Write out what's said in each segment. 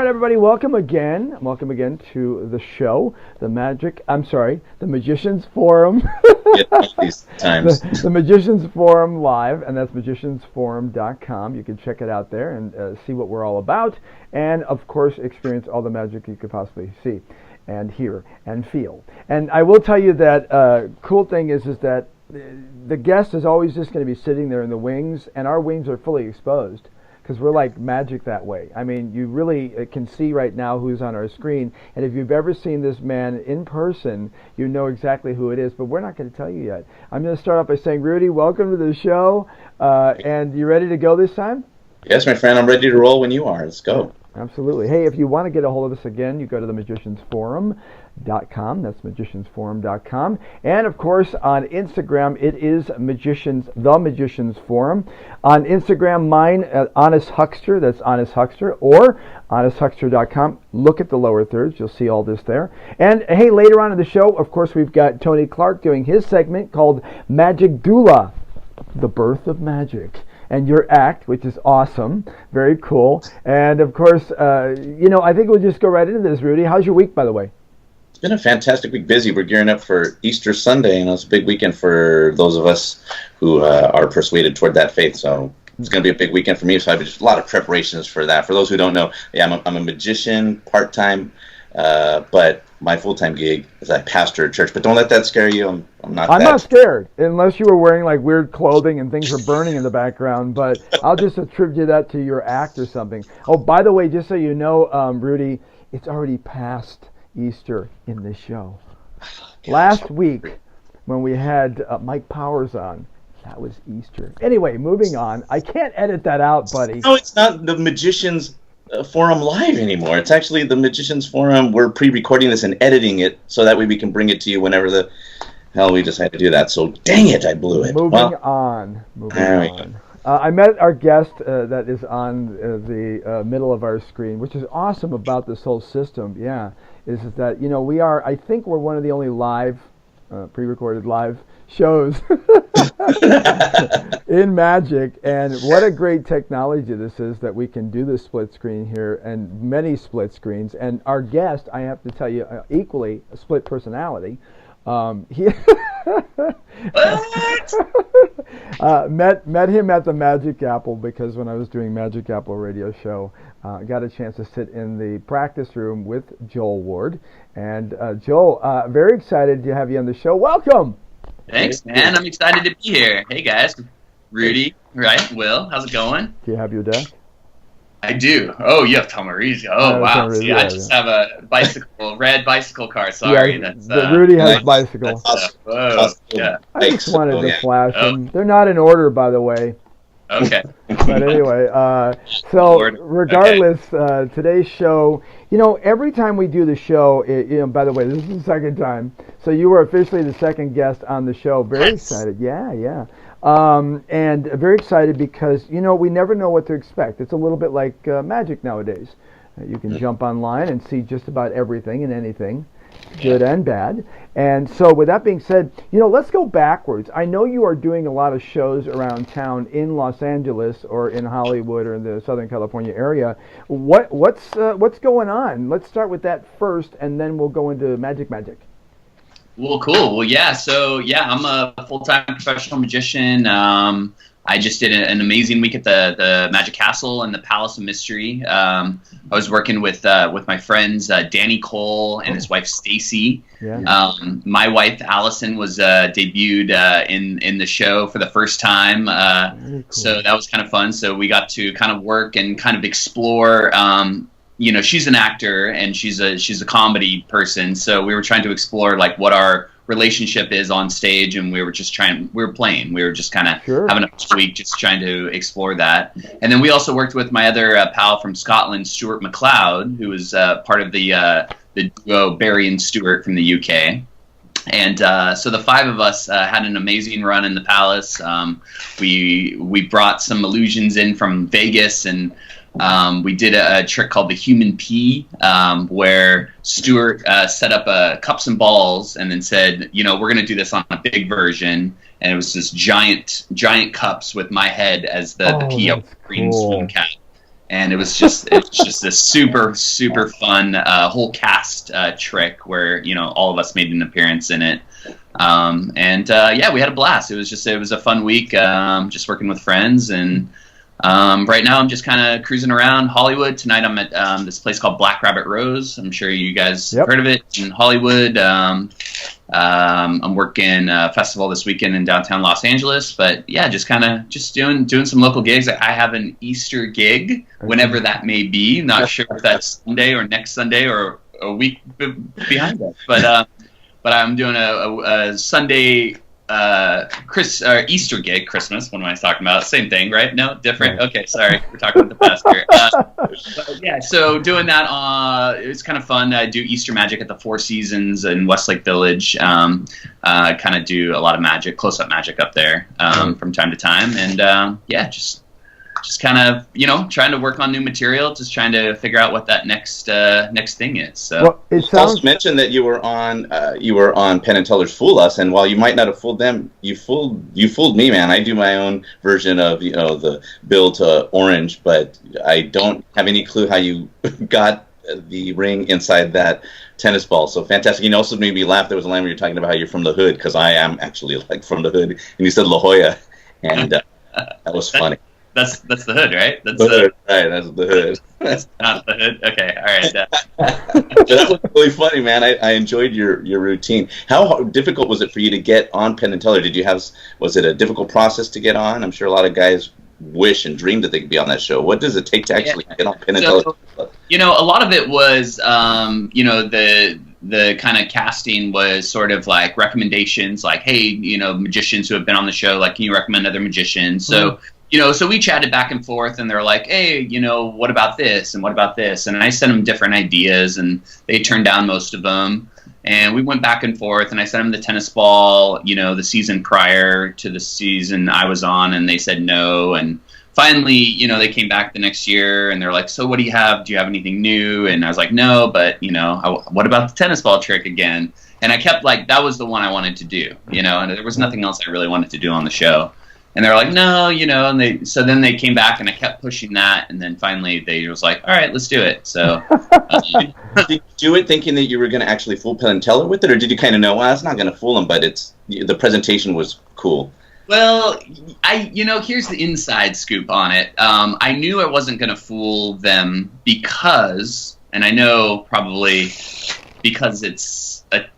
right, everybody, welcome again. Welcome again to the show, the Magicians Forum. These times. The Magicians Forum Live, and that's magiciansforum.com. You can check it out there and see what we're all about, and of course, experience all the magic you could possibly see, and hear, and feel. And I will tell you that cool thing is that the guest is always just going to be sitting there in the wings, and our wings are fully exposed. Because we're like magic that way. I mean, you really can see right now who's on our screen, and if you've ever seen this man in person, you know exactly who it is, but we're not going to tell you yet. I'm going to start off by saying, Rudy, welcome to the show, and you ready to go this time? Yes, my friend, I'm ready to roll when you are. Let's go. Absolutely. Hey, if you want to get a hold of us again, you go to themagiciansforum.com. That's magiciansforum.com. And, of course, on Instagram, it is The Magicians Forum. On Instagram, mine, Honest Huckster, that's Honest Huckster, or honesthuckster.com. Look at the lower thirds. You'll see all this there. And, hey, later on in the show, of course, we've got Tony Clark doing his segment called Magic Doula, The Birth of Magic. And your act, which is awesome, very cool. And of course, I think we'll just go right into this, Rudy. How's your week, by the way? It's been a fantastic week. Busy. We're gearing up for Easter Sunday, and it's a big weekend for those of us who are persuaded toward that faith. So it's going to be a big weekend for me. So I have just a lot of preparations for that. For those who don't know, yeah, I'm a magician part-time, but my full-time gig is I pastor a church. But don't let that scare you. I'm not scared, unless you were wearing like weird clothing and things were burning in the background. But I'll just attribute that to your act or something. Oh, by the way, just so you know, Rudy, it's already past Easter in this show. Last week, when we had Mike Powers on, that was Easter. Anyway, moving on. I can't edit that out, buddy. No, it's not the Magicians Forum Live anymore. It's actually the Magicians Forum. We're pre-recording this and editing it so that way we can bring it to you whenever the hell we decide to do that. So dang it, I blew it. Moving on. I met our guest that is on the middle of our screen, which is awesome about this whole system. Yeah, is that I think we're one of the only live, pre-recorded live shows in Magic, and what a great technology this is that we can do this split screen here and many split screens. And our guest, I have to tell you, equally a split personality. Met him at the Magic Apple, because when I was doing Magic Apple radio show, got a chance to sit in the practice room with Joel Ward. And Joel, very excited to have you on the show. Welcome. Thanks, man. I'm excited to be here. Hey, guys. Rudy, right? Will, how's it going? Do you have your deck? I do. Oh, you have Tomarisi. Oh, wow. See, I just have a bicycle, red bicycle car. Sorry. Yeah, Rudy has bicycle. Whoa. Yeah. I just wanted to flash them. They're not in order, by the way. Okay. But anyway, so regardless, today's show, every time we do the show, by the way, this is the second time. So you were officially the second guest on the show. Very excited. Yeah. And very excited because, we never know what to expect. It's a little bit like magic nowadays. You can jump online and see just about everything and anything, good and bad. And so with that being said, let's go backwards. I know you are doing a lot of shows around town in Los Angeles or in Hollywood or in the Southern California area. What's going on? Let's start with that first, and then we'll go into Magic. Well, cool. Well, yeah. So, yeah, I'm a full-time professional magician. I just did an amazing week at the Magic Castle and the Palace of Mystery. I was working with my friends Danny Cole and his wife Stacy. Yeah. My wife Allison was debuted in the show for the first time. Cool. So that was kind of fun. So we got to kind of work and kind of explore. She's an actor and she's a comedy person. So we were trying to explore like what our relationship is on stage, and we were just kind of having a week just trying to explore that. And then we also worked with my other pal from Scotland, Stuart MacLeod, who was part of the duo Barry and Stuart from the UK. And so the five of us had an amazing run in the Palace. We brought some illusions in from Vegas, and we did a trick called the Human Pea, where Stuart set up cups and balls and then said, we're going to do this on a big version. And it was just giant cups with my head as the pea green spoon cap. and it's just a super super fun whole cast trick where all of us made an appearance in it. Yeah, we had a blast. It was a fun week, just working with friends, and right now I'm just kind of cruising around Hollywood. Tonight I'm at this place called Black Rabbit Rose. I'm sure you guys have heard of it, in Hollywood. I'm working a festival this weekend in downtown Los Angeles, but yeah, just doing some local gigs. I have an Easter gig whenever that may be. Not sure if that's Sunday or next Sunday or a week behind that, but I'm doing a Sunday Easter gig. Christmas, what am I talking about? Same thing, right? No, different. Okay, sorry, we're talking about the past here. Yeah, so doing that, it's kind of fun. I do Easter magic at the Four Seasons in Westlake Village. Kind of do a lot of magic, close-up magic up there from time to time, and yeah, just kind of trying to work on new material, just trying to figure out what that next thing is. So well, it sounds. Also mentioned that you were on Penn and Teller's Fool Us, and while you might not have fooled them, you fooled me, man. I do my own version of the Bill to Orange, but I don't have any clue how you got the ring inside that tennis ball. So fantastic. You also made me laugh. There was a line where you're talking about how you're from the hood, because I am actually from the hood, and you said La Jolla, and that was funny. That's the hood, right? That's the hood, right? That's the hood. That's not the hood. Okay, all right. That was really funny, man. I enjoyed your routine. How difficult was it for you to get on Penn and Teller? Was it a difficult process to get on? I'm sure a lot of guys wish and dream that they could be on that show. What does it take to actually get on Penn and Teller? A lot of it was, the kind of casting was sort of like recommendations, like, hey, magicians who have been on the show, like, can you recommend other magicians? So. So we chatted back and forth, and they're like, hey, what about this, and what about this? And I sent them different ideas, and they turned down most of them. And we went back and forth, and I sent them the tennis ball, the season prior to the season I was on, and they said no. And finally, they came back the next year, and they're like, so what do you have? Do you have anything new? And I was like, no, but, what about the tennis ball trick again? And I kept, that was the one I wanted to do, and there was nothing else I really wanted to do on the show. And they were like, no, and so then they came back, and I kept pushing that, and then finally they was like, all right, let's do it. So did you do it thinking that you were going to actually fool Penn and Teller with it, or did you kind of know, well, it's not going to fool them, but the presentation was cool? Well, here's the inside scoop on it. I knew I wasn't going to fool them because, and I know probably because it's a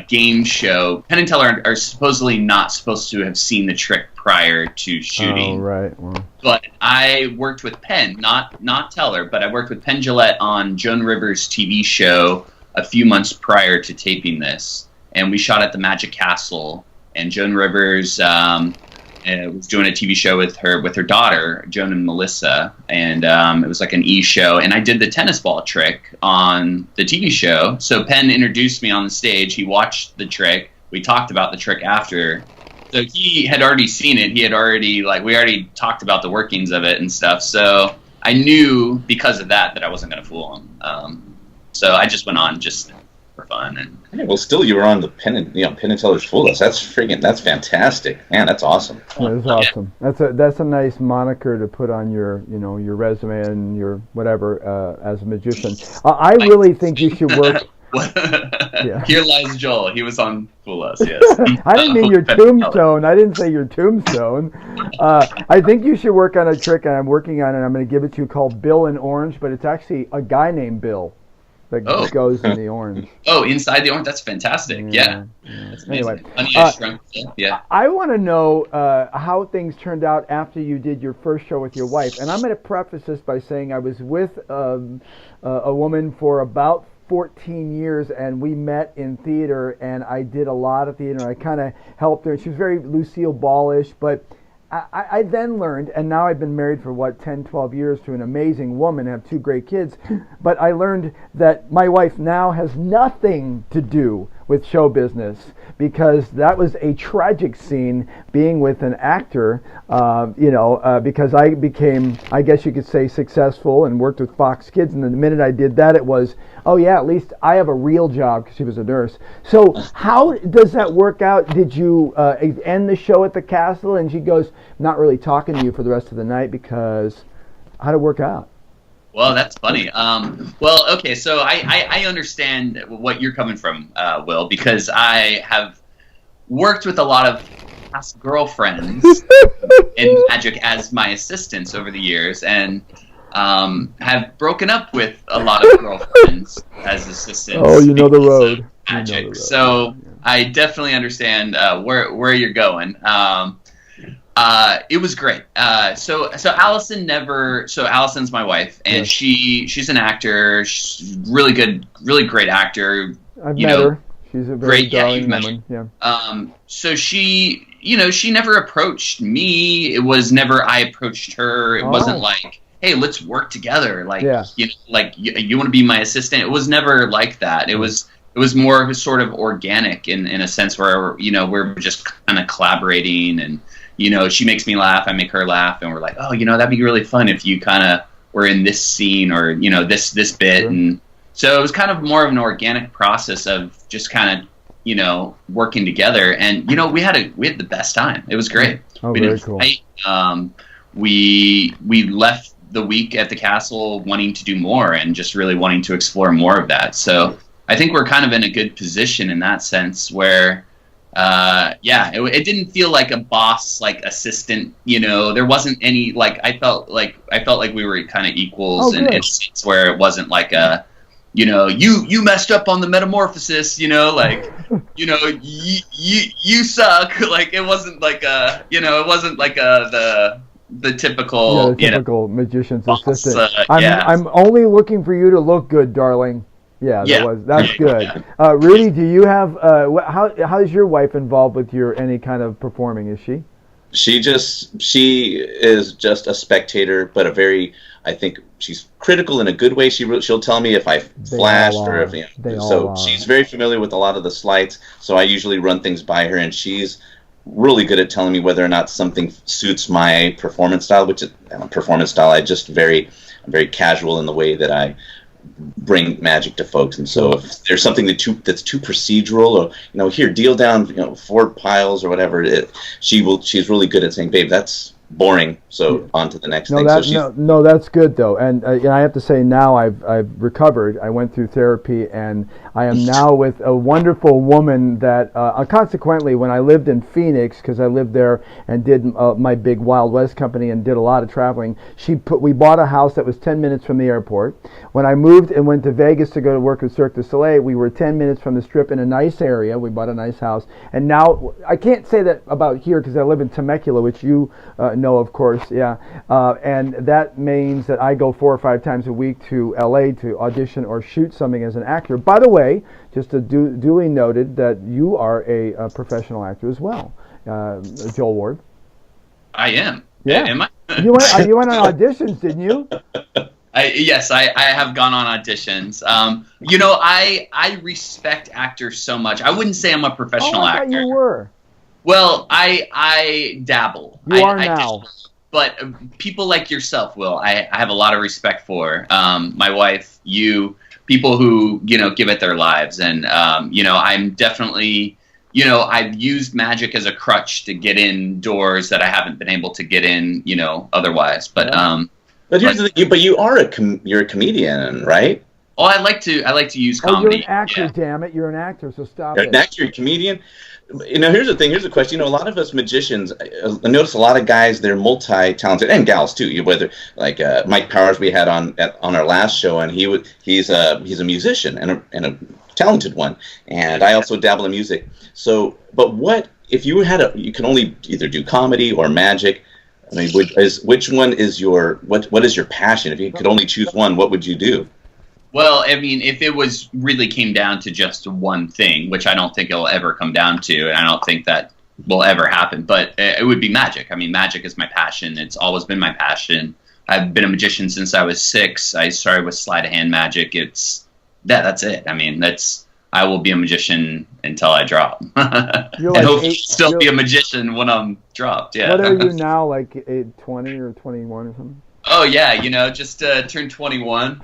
game show. Penn and Teller are supposedly not supposed to have seen the trick prior to shooting. Oh, right. Well. But I worked with Penn, not Teller, but I worked with Penn Jillette on Joan Rivers' TV show a few months prior to taping this. And we shot at the Magic Castle, and Joan Rivers was doing a TV show with her daughter, Joan and Melissa, and it was like an show, and I did the tennis ball trick on the TV show. So Penn introduced me on the stage. He watched the trick. We talked about the trick after. So he had already seen it. He had already, we already talked about the workings of it and stuff. So I knew because of that I wasn't going to fool him. So I just went on just for fun. And well, still, you were on the Penn and Teller's Fool Us. That's fantastic, man. That's awesome. That is awesome. That's a nice moniker to put on your your resume and your whatever as a magician. I really think you should work. Yeah. Here lies Joel. He was on Fool Us. Yes. I didn't mean your tombstone. I didn't say your tombstone. I think you should work on a trick, and I'm working on it. I'm going to give it to you, called Bill in Orange, but it's actually a guy named Bill that goes in the orange. Oh, inside the orange. That's fantastic. Yeah. That's amazing. Anyway, I want to know how things turned out after you did your first show with your wife. And I'm going to preface this by saying I was with a woman for about 14 years, and we met in theater, and I did a lot of theater. I kind of helped her. She was very Lucille Ball-ish, but I then learned, and now I've been married for 10, 12 years to an amazing woman, have 2 great kids, but I learned that my wife now has nothing to do with show business, because that was a tragic scene being with an actor, because I became, I guess you could say, successful and worked with Fox Kids, and the minute I did that, it was, oh yeah, at least I have a real job, because she was a nurse. So how does that work out? Did you end the show at the castle? And she goes, not really talking to you for the rest of the night because how'd it work out? Well, that's funny. Well, okay, so I understand what you're coming from, Will, because I have worked with a lot of past girlfriends in Magic as my assistants over the years, and have broken up with a lot of girlfriends as assistants. Oh, you know the road. Magic. You know the road. So I definitely understand where you're going. It was great. So Allison's my wife, and Yes. she's an actor. She's really good, really great actor. I've met her. She's a very Great, yeah, darling you've met woman. Yeah. So she never approached me. It was never I approached her. It wasn't like, hey, let's work together. Like, Yeah. You want to be my assistant. It was never like that. It was more of a sort of organic in a sense where, we're just kind of collaborating, and, she makes me laugh, I make her laugh, and we're like, oh, that'd be really fun if you kind of were in this scene or, this bit. Sure. And so it was kind of more of an organic process of just kind of, working together. And, we had the best time. It was great. Oh, we very didn't cool. fight. We left the week at the castle wanting to do more and just really wanting to explore more of that. So I think we're kind of in a good position in that sense where, it didn't feel like a boss, like assistant, there wasn't any, like, I felt like we were kind of equals in a sense where it wasn't like a, you messed up on the metamorphosis, like, you suck. Like, it wasn't like the typical, typical magician's boss, assistant. I'm only looking for you to look good, darling. Yeah, that's good. Yeah. Rudy, do you have how is your wife involved with any kind of performing? Is she? She is just a spectator, but I think she's critical in a good way. She'll tell me if I flashed or if she's very familiar with a lot of the sleights. So I usually run things by her, and she's really good at telling me whether or not something suits my performance style. I'm very casual in the way that I bring magic to folks, and so if there's something that's too procedural, or here, deal down 4 piles or whatever, she's really good at saying, babe, that's boring, so on to the next thing. That's good though, and I have to say now I've recovered. I went through therapy, and I am now with a wonderful woman that consequently, when I lived in Phoenix, because I lived there and did my big Wild West company and did a lot of traveling, we bought a house that was 10 minutes from the airport. When I moved and went to Vegas to go to work with Cirque du Soleil, we were 10 minutes from the Strip in a nice area. We bought a nice house, and now I can't say that about here because I live in Temecula, which you know, of course, yeah. And that means that I go 4 or 5 times a week to LA to audition or shoot something as an actor. By the way, just to duly noted that you are a professional actor as well, Joel Ward. I am. Yeah. Am I? You went on auditions, didn't you? Yes, I have gone on auditions. I respect actors so much. I wouldn't say I'm a professional actor. I thought you were. Well, I dabble. You are now. But people like yourself, Will, I have a lot of respect for. My wife, you, people who, give it their lives. And, I'm definitely, I've used magic as a crutch to get in doors that I haven't been able to get in, otherwise. But, but here's the thing, but you're a comedian, right? Oh, I like to use comedy. You're an actor, damn it. You're an actor, so stop it. You're an actor, you're a comedian. Here's the thing. Here's the question. A lot of us magicians, I notice a lot of guys, they're multi-talented, and gals too. Whether like Mike Powers we had on our last show, and he's a musician and a talented one. And I also dabble in music. So, but what if you can only either do comedy or magic? I mean, which one is what is your passion? If you could only choose one, what would you do? Well, I mean, if it really came down to just one thing, which I don't think it'll ever come down to, and I don't think that will ever happen, but it would be magic. I mean, magic is my passion. It's always been my passion. I've been a magician since I was 6. I started with sleight of hand magic. That's it. I mean, I will be a magician until I drop. And hopefully still be a magician when I'm dropped. Yeah. What are you now, like 20 or 21 or something? Oh, yeah, just turned 21,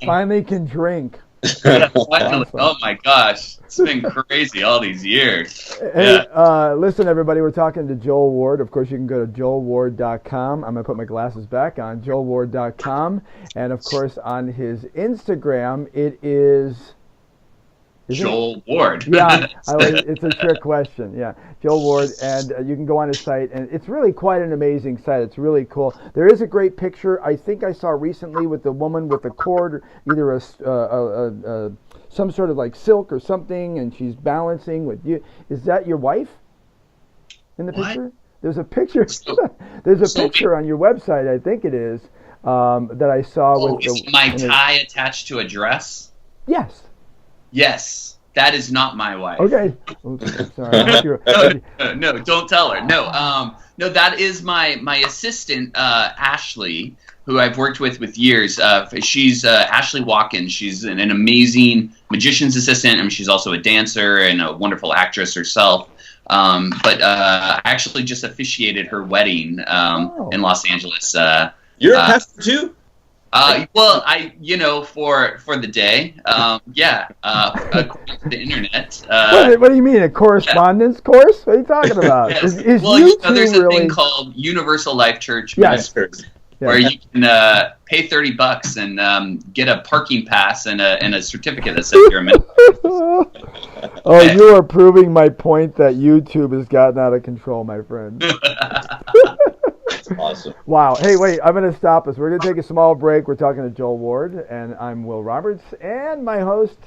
Finally can drink. Yeah, finally. Awesome. Oh my gosh, it's been crazy all these years. Hey, Yeah. listen, everybody, we're talking to Joel Ward. Of course, you can go to joelward.com. I'm going to put my glasses back on, joelward.com. And, of course, on his Instagram, it is... Joel Ward. Yeah, it's a trick question. Yeah, Joel Ward, and you can go on his site, and it's really quite an amazing site. It's really cool. There is a great picture I think I saw recently with the woman with the cord, either some sort of like silk or something, and she's balancing with you. Is that your wife in the picture? There's a picture. There's a picture on your website, I think it is, that I saw with. Is my tie attached to a dress? Yes. Yes, that is not my wife. Okay. Sorry. No, don't tell her. No, that is my assistant, Ashley, who I've worked with years. She's Ashley Watkins. She's an amazing magician's assistant, and she's also a dancer and a wonderful actress herself. But I actually just officiated her wedding in Los Angeles. You're a pastor too? Well, for the day, according to the internet. What do you mean, a correspondence course? What are you talking about? Yes. Is there's a thing called Universal Life Church Ministries, where you can pay $30 and get a parking pass and a certificate that says you're a minister. Oh, you are proving my point that YouTube has gotten out of control, my friend. Awesome. Wow. Hey, wait, I'm going to stop us. We're going to take a small break. We're talking to Joel Ward, and I'm Will Roberts, and my host,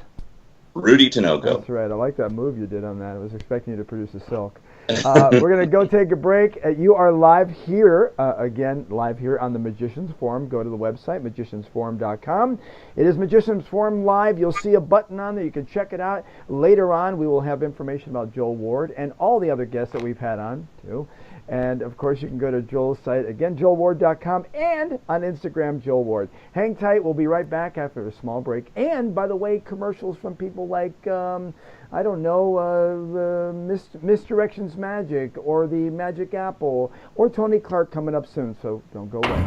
Rudy Tinoco. That's right. I like that move you did on that. I was expecting you to produce a silk. We're going to go take a break. You are live here, live here on the Magicians Forum. Go to the website, magiciansforum.com. It is Magicians Forum Live. You'll see a button on there. You can check it out. Later on, we will have information about Joel Ward and all the other guests that we've had on, too. And, of course, you can go to Joel's site, again, joelward.com, and on Instagram, Joel Ward. Hang tight. We'll be right back after a small break. And, by the way, commercials from people like, I don't know, Misdirections Magic or the Magic Apple or Tony Clark coming up soon. So don't go away.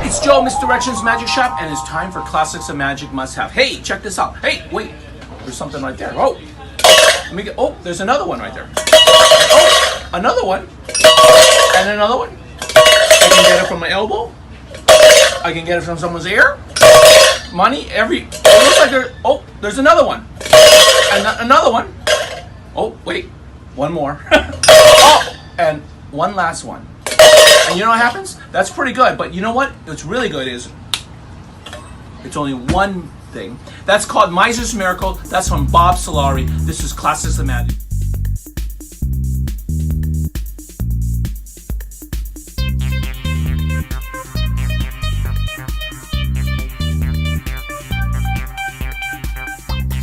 It's Joe, Misdirections Magic Shop, and it's time for Classics of Magic Must Have. Hey, check this out. Hey, wait, there's something right there. Oh, let me get. Oh, there's another one right there. Oh, another one, and another one. I can get it from my elbow. I can get it from someone's ear. Money, it looks like there. Oh, there's another one, and another one. Oh, wait, one more. Oh, and one last one. And you know what happens? That's pretty good. But you know what? What's really good is it's only one thing. That's called Miser's Miracle. That's from Bob Solari. This is Classics of Magic.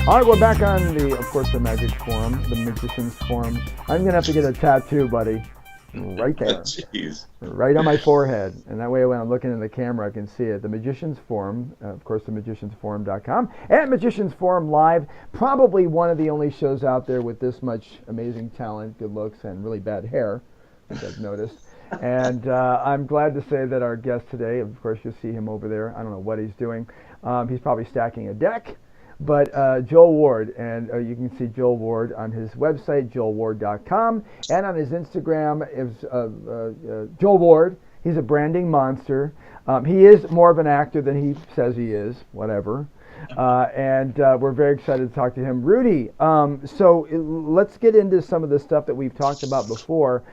All right, we're back on of course, the Magic Forum, the Magicians Forum. I'm going to have to get a tattoo, buddy. Right there. Jeez. Right on my forehead. And that way when I'm looking in the camera, I can see it. The Magicians Forum, of course, the magiciansforum.com. And Magicians Forum Live, probably one of the only shows out there with this much amazing talent, good looks, and really bad hair, I think I've noticed. And I'm glad to say that our guest today, of course, you'll see him over there. I don't know what he's doing. He's probably stacking a deck. But Joel Ward, and you can see Joel Ward on his website, joelward.com, and on his Instagram is Joel Ward. He's a branding monster. He is more of an actor than he says he is, whatever. And we're very excited to talk to him. Rudy, so let's get into some of the stuff that we've talked about before.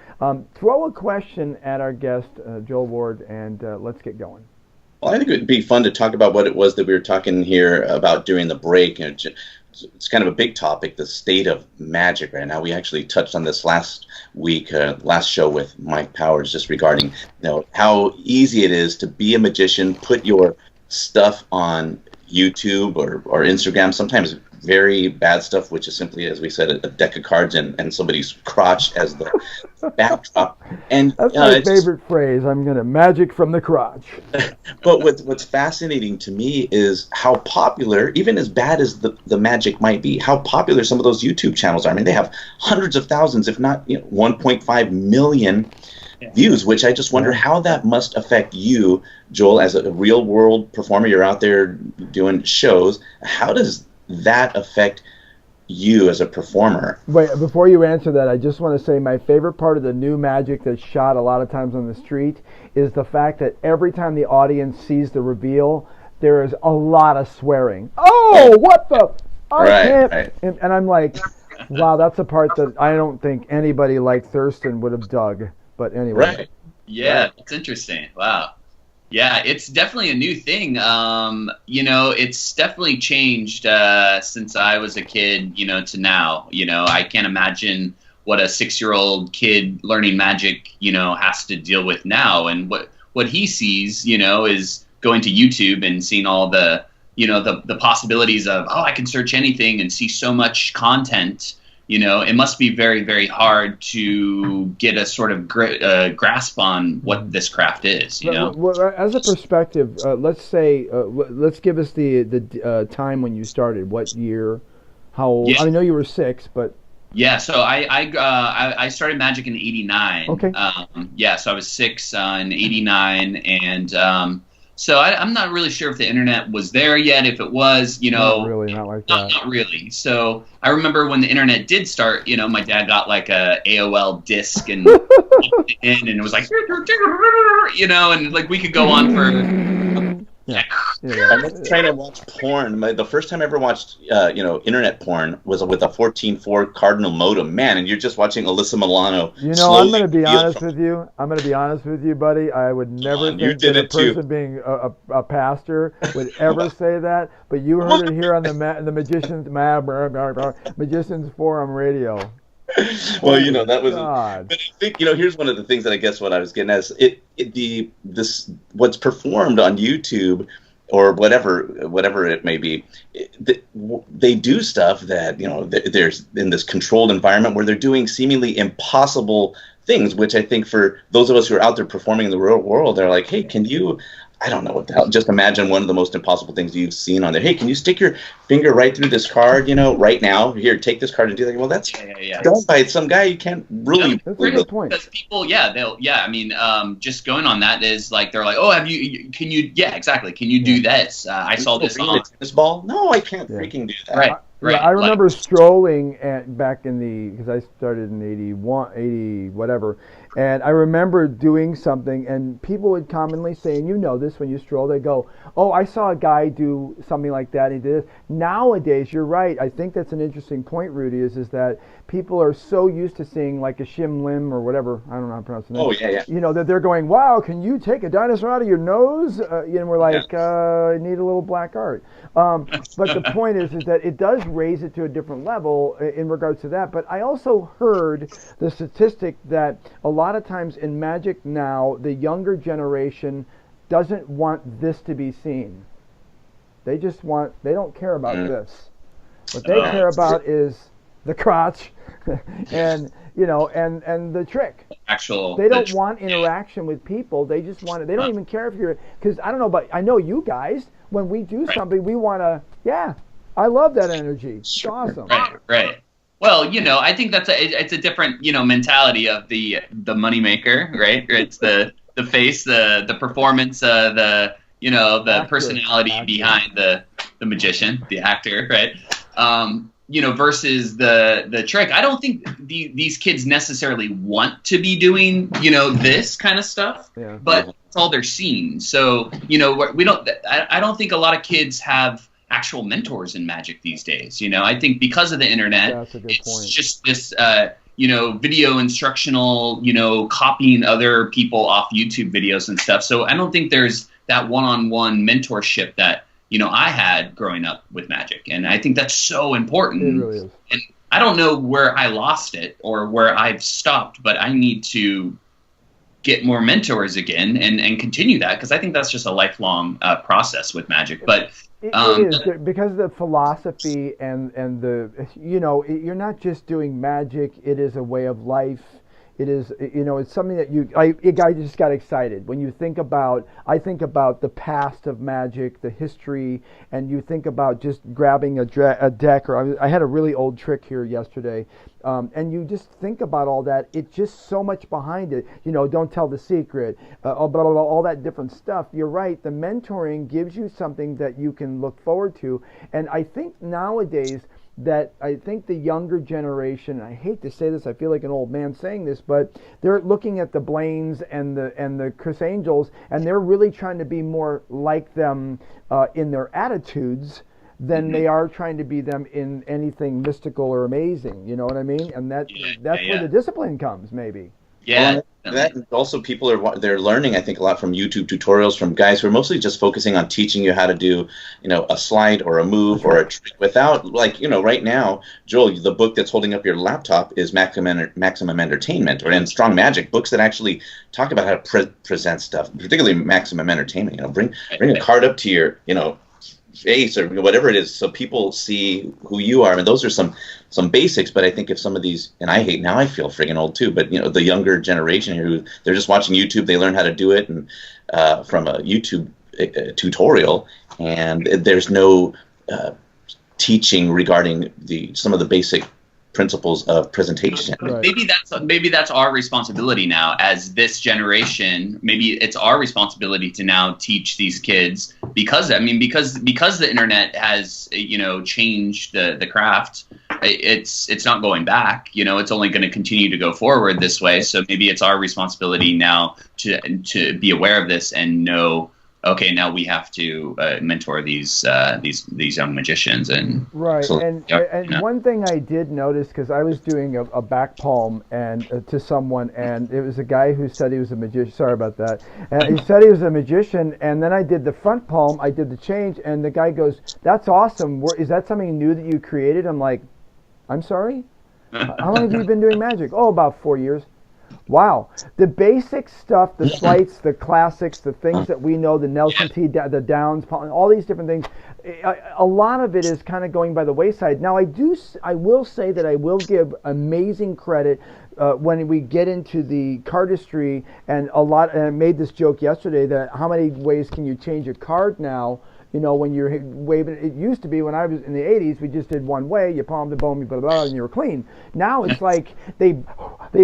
Throw a question at our guest, Joel Ward, and let's get going. Well, I think it would be fun to talk about what it was that we were talking here about during the break. And it's kind of a big topic, the state of magic right now. We actually touched on this last week, last show with Mike Powers, just regarding how easy it is to be a magician, put your stuff on YouTube or Instagram, sometimes very bad stuff, which is simply, as we said, a deck of cards and somebody's crotch as the backdrop. And that's my favorite phrase. I'm gonna magic from the crotch. But what's fascinating to me is how popular, even as bad as the magic might be, how popular some of those YouTube channels are. I mean, they have hundreds of thousands, if not 1.5 million views, which I just wonder how that must affect you, Joel, as a real world performer. You're out there doing shows. How does that affect you as a performer? Wait, before you answer that, I just want to say my favorite part of the new magic that's shot a lot of times on the street is the fact that every time the audience sees the reveal, there is a lot of swearing. Oh, what the? Right. And I'm like, wow, that's a part that I don't think anybody like Thurston would have dug. But anyway. Right. Yeah, that's interesting. Wow. Yeah, it's definitely a new thing. It's definitely changed since I was a kid, to now. I can't imagine what a 6-year-old kid learning magic, has to deal with now. And what he sees, is going to YouTube and seeing all the, the possibilities of, I can search anything and see so much content. It must be very, very hard to get a sort of grasp on what this craft is. Well, as a perspective, let's say, let's give us the time when you started. What year? How old? Yeah. I know you were 6, but yeah. So I started magic in '89. Okay. So I was 6 in '89, and so I'm not really sure if the internet was there yet. If it was, not really, not like that. Not really. So I remember when the internet did start, my dad got like a AOL disc and and it was like, and like we could go on for. Yeah. I'm trying to watch porn. The first time I ever watched, internet porn was with a 14.4 Cardinal modem. Man, and you're just watching Alyssa Milano. I'm going to be honest with you. I'm going to be honest with you, buddy. I would never think that a person being a pastor would ever say that. But you heard it here on the Magicians Forum radio. Well, that was. But I think here's one of the things that I guess what I was getting at is what's performed on YouTube or whatever it may be. They do stuff that there's in this controlled environment where they're doing seemingly impossible things, which I think for those of us who are out there performing in the real world, they're like, hey, can you? I don't know what the hell. Just imagine one of the most impossible things you've seen on there. Hey, can you stick your finger right through this card, right now? Here, take this card and do that. Well, that's done by some guy. You can't really. That's a good point. Because people, just going on that is like they're like, oh, can you? Yeah, exactly. Can you do this? I saw this on a tennis ball. No, I can't freaking do that. Right. Right. Yeah, I remember strolling back in because I started in 80 whatever, and I remember doing something, and people would commonly say, and this when you stroll, they go, oh, I saw a guy do something like that, he did this. Nowadays, you're right, I think that's an interesting point, Rudy, is that people are so used to seeing like a shim lim or whatever, I don't know how to pronounce it. Oh, yeah. That they're going, wow, can you take a dinosaur out of your nose? And we're like, I need a little black art. But the point is that it does raise it to a different level in regards to that. But I also heard the statistic that a lot of times in magic now, the younger generation doesn't want this to be seen. They don't care about this. What they care about is the crotch and the trick. They don't want interaction with people. They just want it. They don't even care if you're, because I don't know, but I know you guys, when we do something, we want to, I love that energy. It's awesome. Right. Well, I think it's a different, mentality of the moneymaker, right? It's the face, the performance, the personality behind the magician, the actor, right? Versus the trick. I don't think these kids necessarily want to be doing, this kind of stuff, but it's all they're seeing. So, I don't think a lot of kids have actual mentors in magic these days. I think because of the internet, it's just this, video instructional, copying other people off YouTube videos and stuff. So I don't think there's that one-on-one mentorship that, I had growing up with magic. And I think that's so important. It really is. And I don't know where I lost it or where I've stopped, but I need to get more mentors again and continue that, because I think that's just a lifelong process with magic. But it is, because of the philosophy and the, you're not just doing magic, it is a way of life. It is, it's something that I just got excited when you think about. I think about the past of magic, the history, and you think about just grabbing a deck. Or I had a really old trick here yesterday, and you just think about all that. It's just so much behind it. Don't tell the secret, blah, blah, blah, all that different stuff. You're right. The mentoring gives you something that you can look forward to, and I think nowadays, that I think the younger generation, I hate to say this, I feel like an old man saying this, but they're looking at the Blaines and the Chris Angels, and they're really trying to be more like them in their attitudes than they are trying to be them in anything mystical or amazing. You know what I mean? And that's where the discipline comes, maybe. Yeah. Well, that also people they're learning, I think, a lot from YouTube tutorials from guys who are mostly just focusing on teaching you how to do, a slide or a move or a trick without, right now, Joel, the book that's holding up your laptop is Maximum Entertainment or in Strong Magic, books that actually talk about how to present stuff, particularly Maximum Entertainment. Bring a card up to your, face or whatever it is, so people see who you are. And those are some basics, but I think if some of these, and I feel friggin' old too, but the younger generation here, who they're just watching YouTube, they learn how to do it and from a YouTube tutorial, and there's no teaching regarding some of the basic principles of presentation. Right. Maybe that's our responsibility now as this generation. Maybe it's our responsibility to now teach these kids, because the internet has changed the craft. It's not going back. It's only going to continue to go forward this way. So maybe it's our responsibility now to be aware of this and know, okay, now we have to mentor these young magicians. And right. And one thing I did notice, because I was doing a back palm and to someone, and it was a guy who said he was a magician. Sorry about that. And he said he was a magician, and then I did the front palm. I did the change, and the guy goes, "That's awesome. Is that something new that you created?" I'm like, "I'm sorry? How long have you been doing magic?" "Oh, about 4 years." Wow. The basic stuff, the sleights, the classics, the things that we know, the Nelson T, the Downs, all these different things, a lot of it is kind of going by the wayside. Now, I will say that I will give amazing credit when we get into the cardistry, and I made this joke yesterday, that how many ways can you change a card now? When you're waving, it used to be when I was in the 80s, we just did one way, you palmed the bone, blah, blah, blah, and you were clean. Now it's like they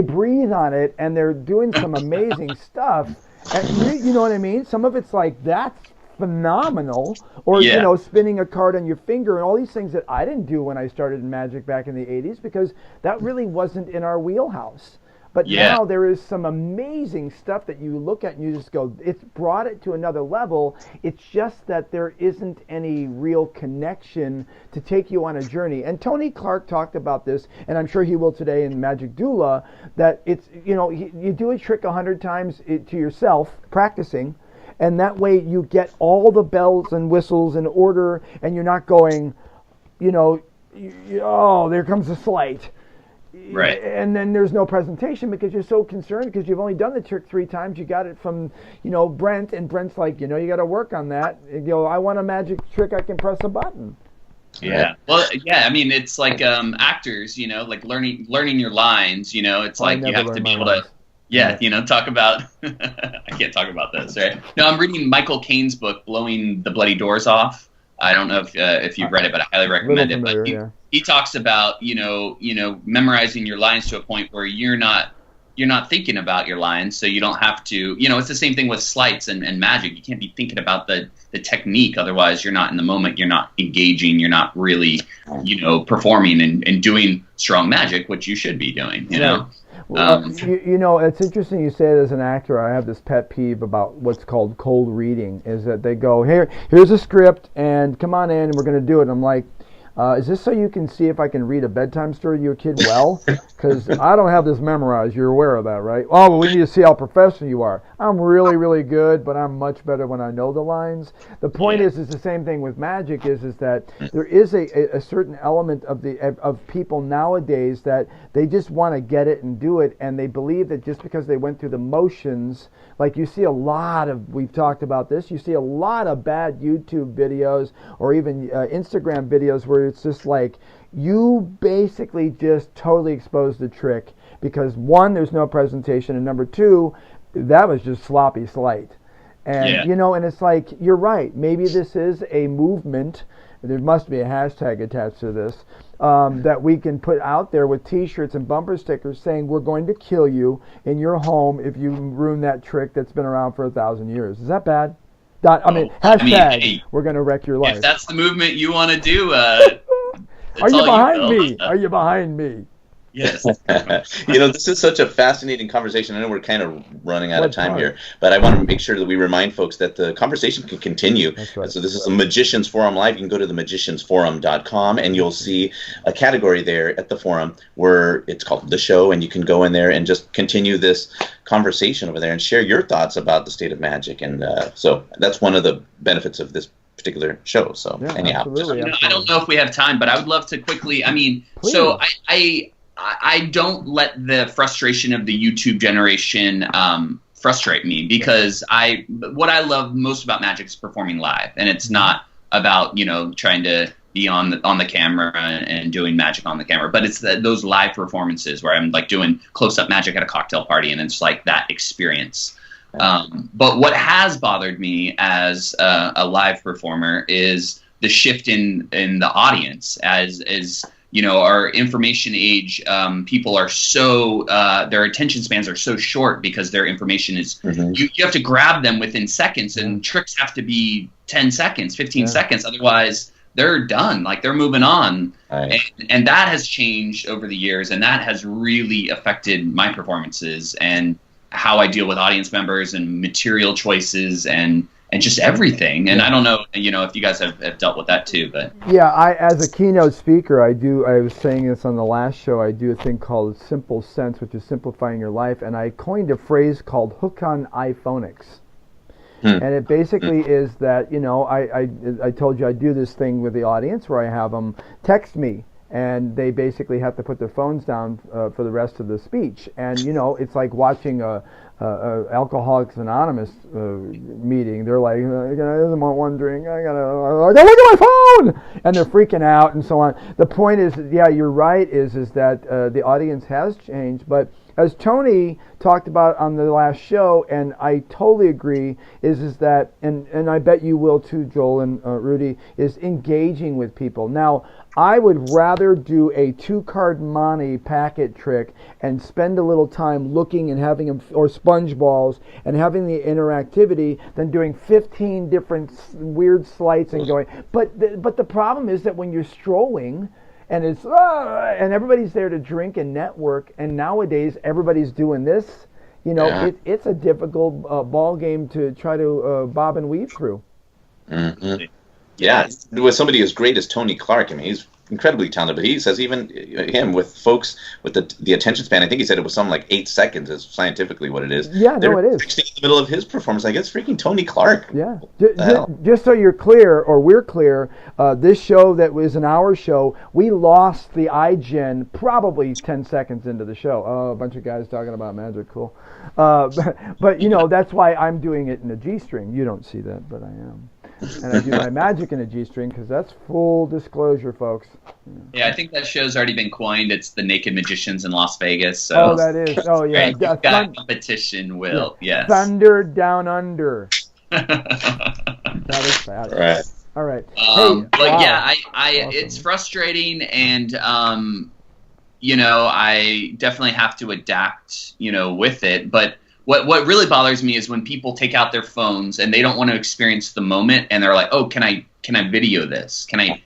breathe on it, and they're doing some amazing stuff. And you know what I mean? Some of it's like, that's phenomenal. Or, spinning a card on your finger and all these things that I didn't do when I started in magic back in the 80s, because that really wasn't in our wheelhouse. But now there is some amazing stuff that you look at and you just go, it's brought it to another level. It's just that there isn't any real connection to take you on a journey. And Tony Clark talked about this, and I'm sure he will today in Magic Doula, that it's, you do a trick 100 times to yourself, practicing, and that way you get all the bells and whistles in order, and you're not going, oh, there comes the sleight. Right. And then there's no presentation because you're so concerned because you've only done the trick 3 times. You got it from, Brent, and Brent's like, you got to work on that. I want a magic trick I can press a button. Yeah. Well, yeah, it's like actors, like learning your lines, it's like you have to be able to, talk about, I can't talk about this, right? No, I'm reading Michael Caine's book, Blowing the Bloody Doors Off. I don't know if you've read it, but I highly recommend it. But he talks about memorizing your lines to a point where you're not thinking about your lines, so you don't have to. It's the same thing with sleights and magic. You can't be thinking about the technique, otherwise you're not in the moment. You're not engaging. You're not really performing and doing strong magic, which you should be doing. Well, it's interesting you say it as an actor. I have this pet peeve about what's called cold reading, is that they go, here's a script, and come on in, and we're going to do it. I'm like, is this so you can see if I can read a bedtime story to your kid well? Because I don't have this memorized. You're aware of that, right? Oh, well, we need to see how professional you are. I'm really, really good, but I'm much better when I know the lines. The point is the same thing with magic, is that there is a certain element of people nowadays that they just want to get it and do it, and they believe that just because they went through the motions, like you see a lot of, we've talked about this, you see a lot of bad YouTube videos or even Instagram videos where it's just like, you basically just totally exposed the trick, because one, there's no presentation, and number two, that was just sloppy slight. And, and it's like, you're right. Maybe this is a movement. There must be a hashtag attached to this that we can put out there with T-shirts and bumper stickers saying we're going to kill you in your home if you ruin that trick that's been around for 1,000 years. Is that bad? Hashtag hey, we're going to wreck your life. If that's the movement you want to do, are you behind me? Are you behind me? Yes. This is such a fascinating conversation. I know we're kind of running out of time here, but I want to make sure that we remind folks that the conversation can continue. That's right. So this is a Magicians Forum Live. You can go to themagiciansforum.com, and you'll see a category there at the forum where it's called The Show, and you can go in there and just continue this conversation over there and share your thoughts about the state of magic. And so that's one of the benefits of this particular show. So anyhow, absolutely. I don't know if we have time, but I would love to quickly, Please. So I don't let the frustration of the YouTube generation frustrate me, because what I love most about magic is performing live, and it's not about trying to be on the camera and doing magic on the camera, but it's those live performances where I'm like doing close-up magic at a cocktail party, and it's like that experience. But what has bothered me as a live performer is the shift in the audience as our information age, people are so, their attention spans are so short because their information is, you have to grab them within seconds, and tricks have to be 10 seconds, 15 seconds. Otherwise, they're done. Like, they're moving on. Right. And that has changed over the years, and that has really affected my performances and how I deal with audience members and material choices and just everything. And I don't know, if you guys have dealt with that too, but as a keynote speaker, I was saying this on the last show, I do a thing called Simple Sense, which is simplifying your life, and I coined a phrase called hook on iPhonics. And it basically is that, I told you I do this thing with the audience where I have them text me, and they basically have to put their phones down for the rest of the speech. And, it's like watching a Alcoholics Anonymous meeting. They're like, I don't want one drink. I gotta look at my phone, and they're freaking out and so on. The point is, you're right. Is that the audience has changed, but as Tony talked about on the last show, and I totally agree, is that, and I bet you will too, Joel and Rudy, is engaging with people. Now, I would rather do a 2-card money packet trick and spend a little time looking and having them, or sponge balls, and having the interactivity than doing 15 different weird sleights and going. But the problem is that when you're strolling, and it's and everybody's there to drink and network, and nowadays everybody's doing this. It's a difficult ball game to try to bob and weave through. Mm-hmm. Yeah, with somebody as great as Tony Clark, he's incredibly talented, but he says even him with folks with the attention span, I think he said it was something like 8 seconds is scientifically what it is. Yeah, no, it is. In the middle of his performance, like, it's freaking Tony Clark. Yeah. Just so you're clear, or we're clear, this show that was an hour show, we lost the iGen probably 10 seconds into the show. Oh, a bunch of guys talking about magic, cool. But that's why I'm doing it in a G-string. You don't see that, but I am. And I do my magic in a G-string, because that's full disclosure, folks. Yeah, I think that show's already been coined. It's the Naked Magicians in Las Vegas. So. Oh, that is. Oh, yeah. You've got competition, Will. Yeah. Yes. Thunder Down Under. That is bad. Right. All right. But wow. yeah, Awesome. It's frustrating, and I definitely have to adapt, with it. But what really bothers me is when people take out their phones and they don't want to experience the moment, and they're like, "Oh, can I video this? Can I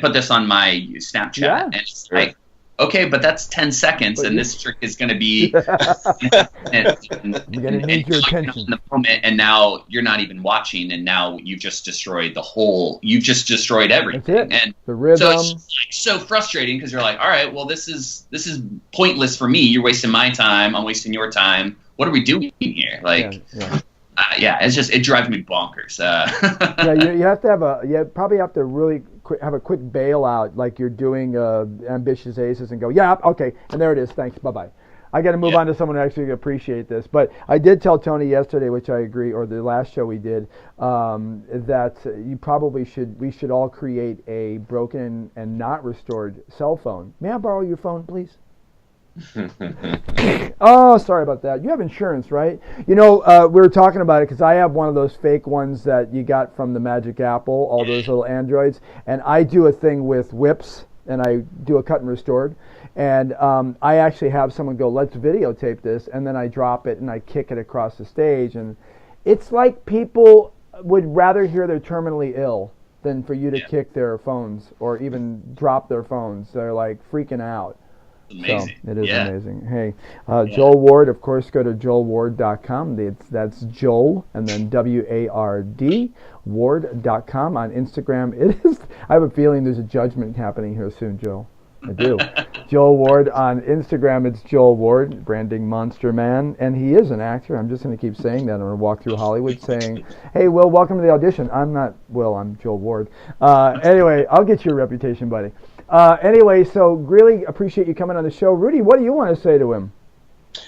put this on my Snapchat?" Yeah. And it's like, okay, but that's 10 seconds, and this trick is going to be I'm going to need your attention in the moment, and now you're not even watching, and now you've just destroyed everything. That's it. And the rhythm. so it's just, like, so frustrating, because you're like, all right, well, this is pointless for me. You're wasting my time. I'm wasting your time. What are we doing here? Like, it's just, it drives me bonkers. You have to have you probably have to really have a quick bailout, like you're doing Ambitious Aces, and go, yeah, okay, and there it is, thanks, bye-bye. I got to move on to someone who actually appreciate this. But I did tell Tony yesterday, which I agree, or the last show we did, that we should all create a broken and not restored cell phone. May I borrow your phone, please? Oh, sorry about that. You have insurance, right? We were talking about it because I have one of those fake ones that you got from the Magic Apple, all those little Androids, and I do a thing with whips, and I do a cut and restored, and I actually have someone go, let's videotape this, and then I drop it and I kick it across the stage, and it's like people would rather hear they're terminally ill than for you to kick their phones or even drop their phones. They're like freaking out. Amazing. So it is amazing. Hey, Joel Ward, of course, go to joelward.com. That's Joel and then WARD, Ward.com. On Instagram, it is. I have a feeling there's a judgment happening here soon, Joel. I do. Joel Ward on Instagram, it's Joel Ward, branding monster man, and he is an actor. I'm just going to keep saying that. I'm going to walk through Hollywood saying, hey, Will, welcome to the audition. I'm not Will, I'm Joel Ward. Anyway, I'll get you a reputation, buddy. Anyway, so really appreciate you coming on the show. Rudy, what do you want to say to him?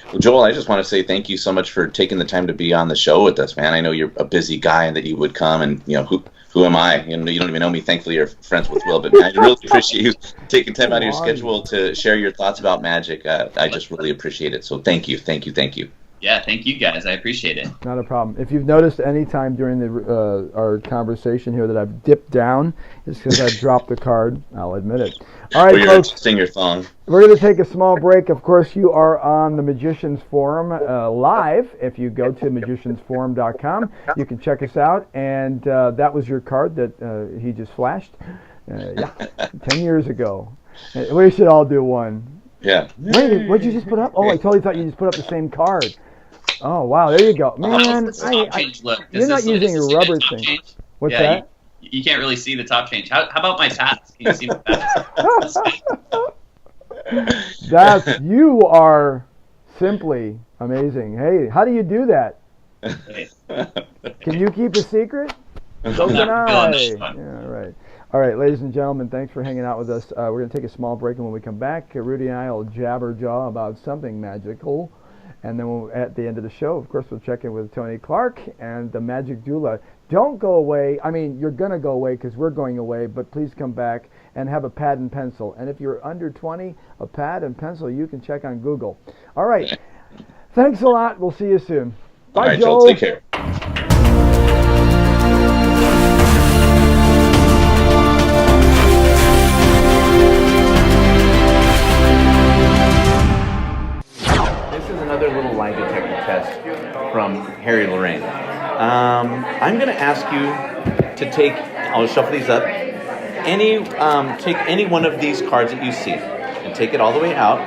Well, Joel, I just want to say thank you so much for taking the time to be on the show with us, man. I know you're a busy guy and that you would come, and who am I? You don't even know me. Thankfully, you're friends with Will, but man, I really appreciate you taking time out of your schedule to share your thoughts about magic. I just really appreciate it. So thank you. Yeah, thank you guys. I appreciate it. Not a problem. If you've noticed any time during our conversation here that I've dipped down, it's because I dropped the card. I'll admit it. All right, folks. Sing your song. We're going to take a small break. Of course, you are on the Magicians Forum live. If you go to magiciansforum.com, you can check us out. And that was your card that he just flashed. 10 years ago. We should all do one. Yeah. Wait, what did you just put up? Oh, I totally thought you just put up the same card. Oh, wow, there you go. Man, you're not using a rubber thing. Change? What's that? You can't really see the top change. How about my tats? Can you see my tats? You are simply amazing. Hey, how do you do that? Can you keep a secret? So can I. Yeah, right. All right, ladies and gentlemen, thanks for hanging out with us. We're going to take a small break, and when we come back, Rudy and I will jabber jaw about something magical. And then at the end of the show, of course, we'll check in with Tony Clark and the Magic Doula. Don't go away. I mean, you're going to go away because we're going away, but please come back and have a pad and pencil. And if you're under 20, a pad and pencil, you can check on Google. All right. Thanks a lot. We'll see you soon. Bye, all right, Joel. Joel. Take care. Another little lie detector test from Harry Lorraine. I'm going to ask you to take, I'll shuffle these up, take any one of these cards that you see and take it all the way out,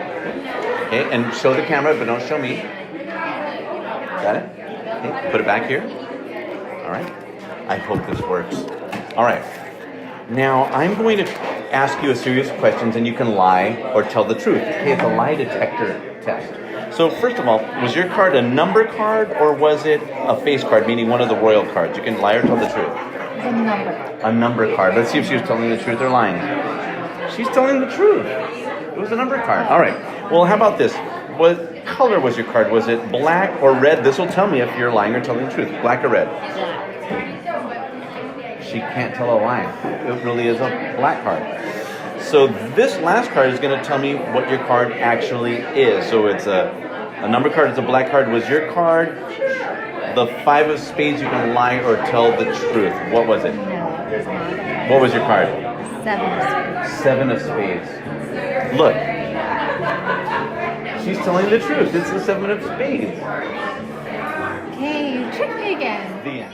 okay, and show the camera, but don't show me. Got it? Okay, put it back here. All right. I hope this works. All right. Now, I'm going to ask you a series of questions, and you can lie or tell the truth. Okay, it's a lie detector test. So first of all, was your card a number card or was it a face card, meaning one of the royal cards? You can lie or tell the truth. A number. A number card. Let's see if she was telling the truth or lying. She's telling the truth. It was a number card. All right. Well, how about this? What color was your card? Was it black or red? This will tell me if you're lying or telling the truth. Black or red? She can't tell a lie. It really is a black card. So this last card is going to tell me what your card actually is. So it's a number card, it's a black card. Was your card the 5 of spades? You can lie or tell the truth. What was it? No, it's not. What was your card? 7 of spades. 7 of spades. Look. She's telling the truth. It's the 7 of spades. Okay, you tricked me again. The end.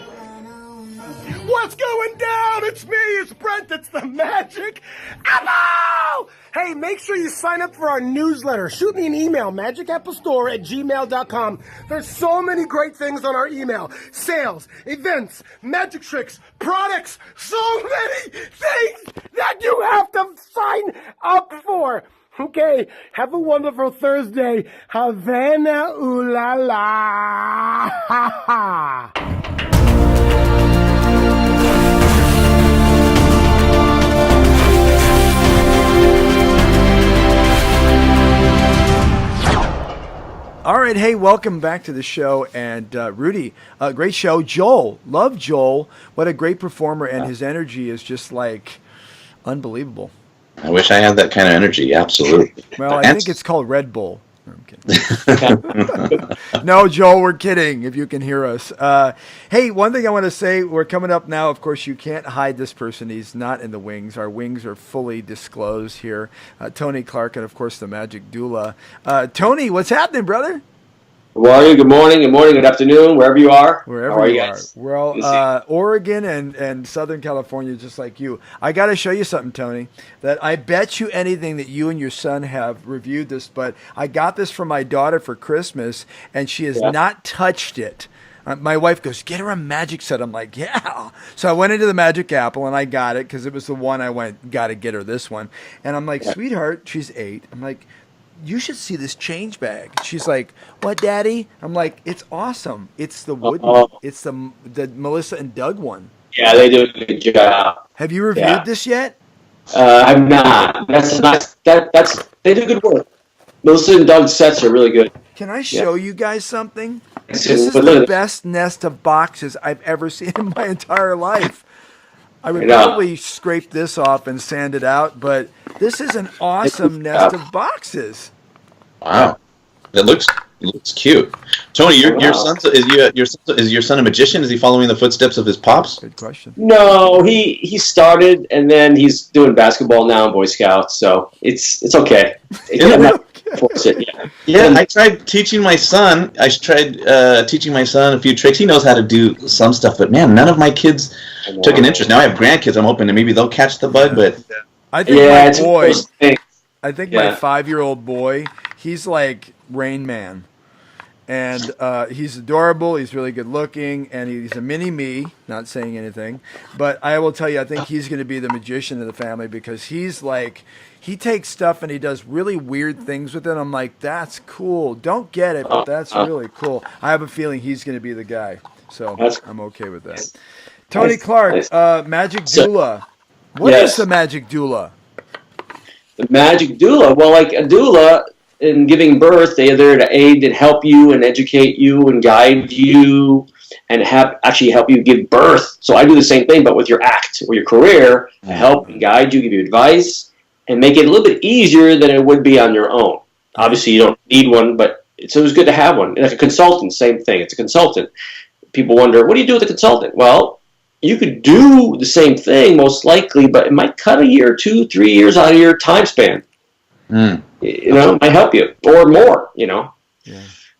What's going down? It's me, it's Brent, it's the Magic Apple! Hey, make sure you sign up for our newsletter. Shoot me an email, magicapplestore@gmail.com. There's so many great things on our email. Sales, events, magic tricks, products, so many things that you have to sign up for. Okay, have a wonderful Thursday. Havana, ooh la la. Ha ha. All right, hey, welcome back to the show. And Rudy, great show. Joel, love Joel. What a great performer, and his energy is just like unbelievable. I wish I had that kind of energy. Absolutely. Well, I think it's called Red Bull. No, I'm kidding. No, Joel, we're kidding, if you can hear us. Hey, one thing I want to say, we're coming up now. Of course, you can't hide this person. He's not in the wings. Our wings are fully disclosed here. Tony Clark and, of course, the Magic Doula. Tony, what's happening, brother? Good morning, good afternoon, wherever you are. Wherever you are. Well, Oregon and Southern California, just like you. I got to show you something, Tony, that I bet you anything that you and your son have reviewed this, but I got this from my daughter for Christmas, and she has not touched it. My wife goes, get her a magic set. I'm like, yeah. So I went into the Magic Apple, and I got it because it was the one I got to get her this one. And I'm like, sweetheart, she's 8. I'm like, you should see this change bag. She's like, what, Daddy? I'm like, it's awesome. It's the wooden. It's the Melissa and Doug one. Yeah, they do a good job. Have you reviewed this yet? I'm not. That's nice. They do good work. Melissa and Doug's sets are really good. Can I show you guys something? This is the best nest of boxes I've ever seen in my entire life. I would probably scrape this off and sand it out, but this is an awesome nest of boxes. Wow, it looks cute. Tony, your son a magician? Is he following the footsteps of his pops? Good question. No, he started and then he's doing basketball now in Boy Scouts, so it's okay. Yeah, I tried teaching my son. Teaching my son a few tricks. He knows how to do some stuff, but man, none of my kids took an interest. Now I have grandkids. I'm hoping that maybe they'll catch the bug. But I think my boy. I think my 5-year-old boy. He's like Rain Man, and he's adorable. He's really good looking, and he's a mini me. Not saying anything, but I will tell you, I think he's going to be the magician of the family because he's like. He takes stuff and he does really weird things with it. I'm like, that's cool. Don't get it, but that's really cool. I have a feeling he's going to be the guy. So I'm okay with that. Tony Clark, Magic Doula. What is the Magic Doula? The Magic Doula? Well, like a doula in giving birth, they're there to aid and help you and educate you and guide you and actually help you give birth. So I do the same thing, but with your act or your career, to help and guide you, give you advice, and make it a little bit easier than it would be on your own. Obviously, you don't need one, but it's always good to have one. Like a consultant, same thing. It's a consultant. People wonder, what do you do with a consultant? Well, you could do the same thing, most likely, but it might cut a year, 2, 3 years out of your time span. It might help you, or more, Yeah.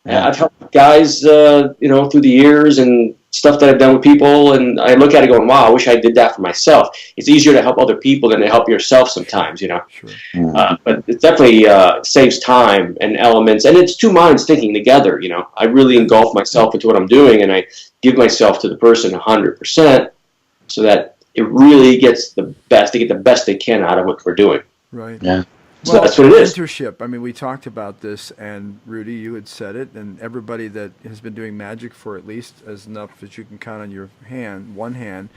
I've helped guys, through the years and stuff that I've done with people, and I look at it going, wow, I wish I did that for myself. It's easier to help other people than to help yourself sometimes, Sure. But it definitely saves time and elements, and it's two minds thinking together, I really engulf myself into what I'm doing, and I give myself to the person 100% so that it really gets the best, they get the best they can out of what we're doing. Right. Yeah. So that's what it is. Mentorship. I mean, we talked about this, and Rudy, you had said it, and everybody that has been doing magic for at least as enough that you can count on your one hand,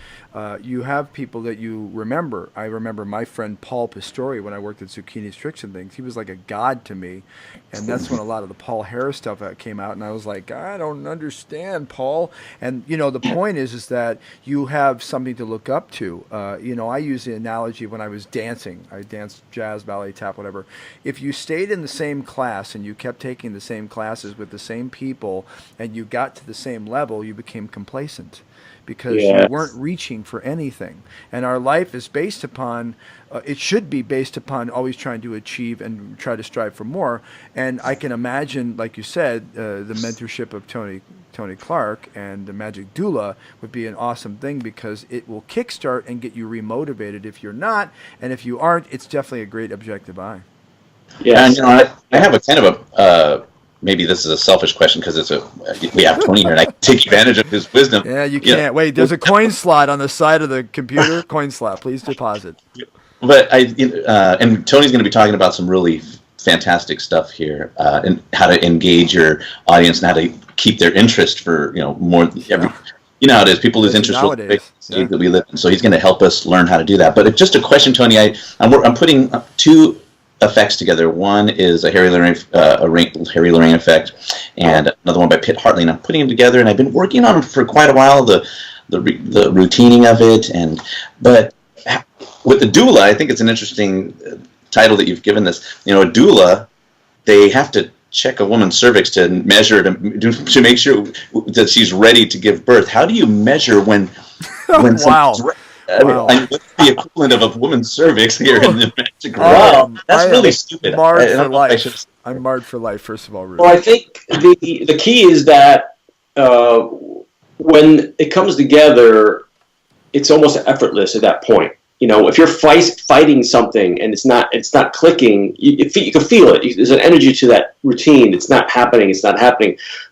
you have people that you remember. I remember my friend Paul Pistori when I worked at Zucchini's Tricks and Things. He was like a god to me, and that's when a lot of the Paul Harris stuff came out, and I was like, I don't understand, Paul. And, the point is that you have something to look up to. I use the analogy when I was dancing. I danced jazz, ballet, tap, whatever. If you stayed in the same class and you kept taking the same classes with the same people and you got to the same level, you became complacent because you weren't reaching for anything. And our life is based upon, it should be based upon always trying to achieve and try to strive for more. And I can imagine, like you said, the mentorship of Tony Clark and the Magic Doula would be an awesome thing because it will kickstart and get you remotivated if you're not, and if you aren't, it's definitely a great objective eye. Yeah, and I have a kind of a maybe this is a selfish question because we have Tony here and I can take advantage of his wisdom. Yeah, you can't. Wait, there's a coin slot on the side of the computer. Coin slot, please deposit. But and Tony's going to be talking about some really fantastic stuff here, and how to engage your audience and how to keep their interest for more. How it is. People lose interest nowadays. That we live in. So he's going to help us learn how to do that. But just a question, Tony. I'm putting two effects together. One is a Harry Lorraine effect, and another one by Pitt Hartley. And I'm putting them together, and I've been working on them for quite a while. The routining of it, but with the doula, I think it's an interesting title that you've given this. A doula, they have to check a woman's cervix to measure to make sure that she's ready to give birth. How do you measure when Wow. What's the equivalent of a woman's cervix here in the Magic Room? That's really stupid. I'm marred for life, first of all, Rudy. Well, I think the key is that when it comes together, it's almost effortless at that point. If you're fighting something and it's not clicking, you can feel it. There's an energy to that routine. It's not happening.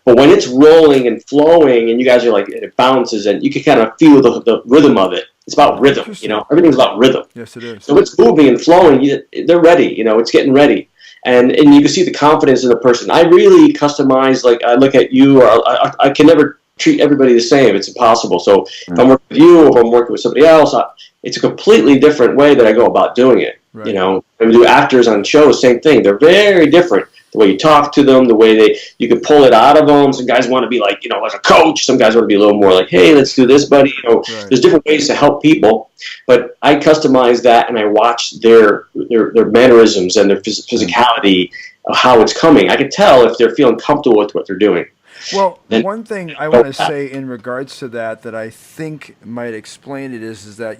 But when it's rolling and flowing, and you guys are like, it bounces, and you can kind of feel the rhythm of it. It's about rhythm. Everything's about rhythm. Yes, it is. So it's moving and flowing. They're ready. It's getting ready. And you can see the confidence in the person. I really customize. Like, I look at you, or I can never treat everybody the same. It's impossible. So if I'm working with you, if I'm working with somebody else, it's a completely different way that I go about doing it. Right. And we do actors on shows, same thing. They're very different. The way you talk to them, the way you can pull it out of them. Some guys want to be like, like a coach. Some guys want to be a little more like, hey, let's do this, buddy. Right. There's different ways to help people, but I customize that, and I watch their mannerisms and their physicality, of how it's coming. I can tell if they're feeling comfortable with what they're doing. Well, one thing I want to say in regards to that I think might explain it is that,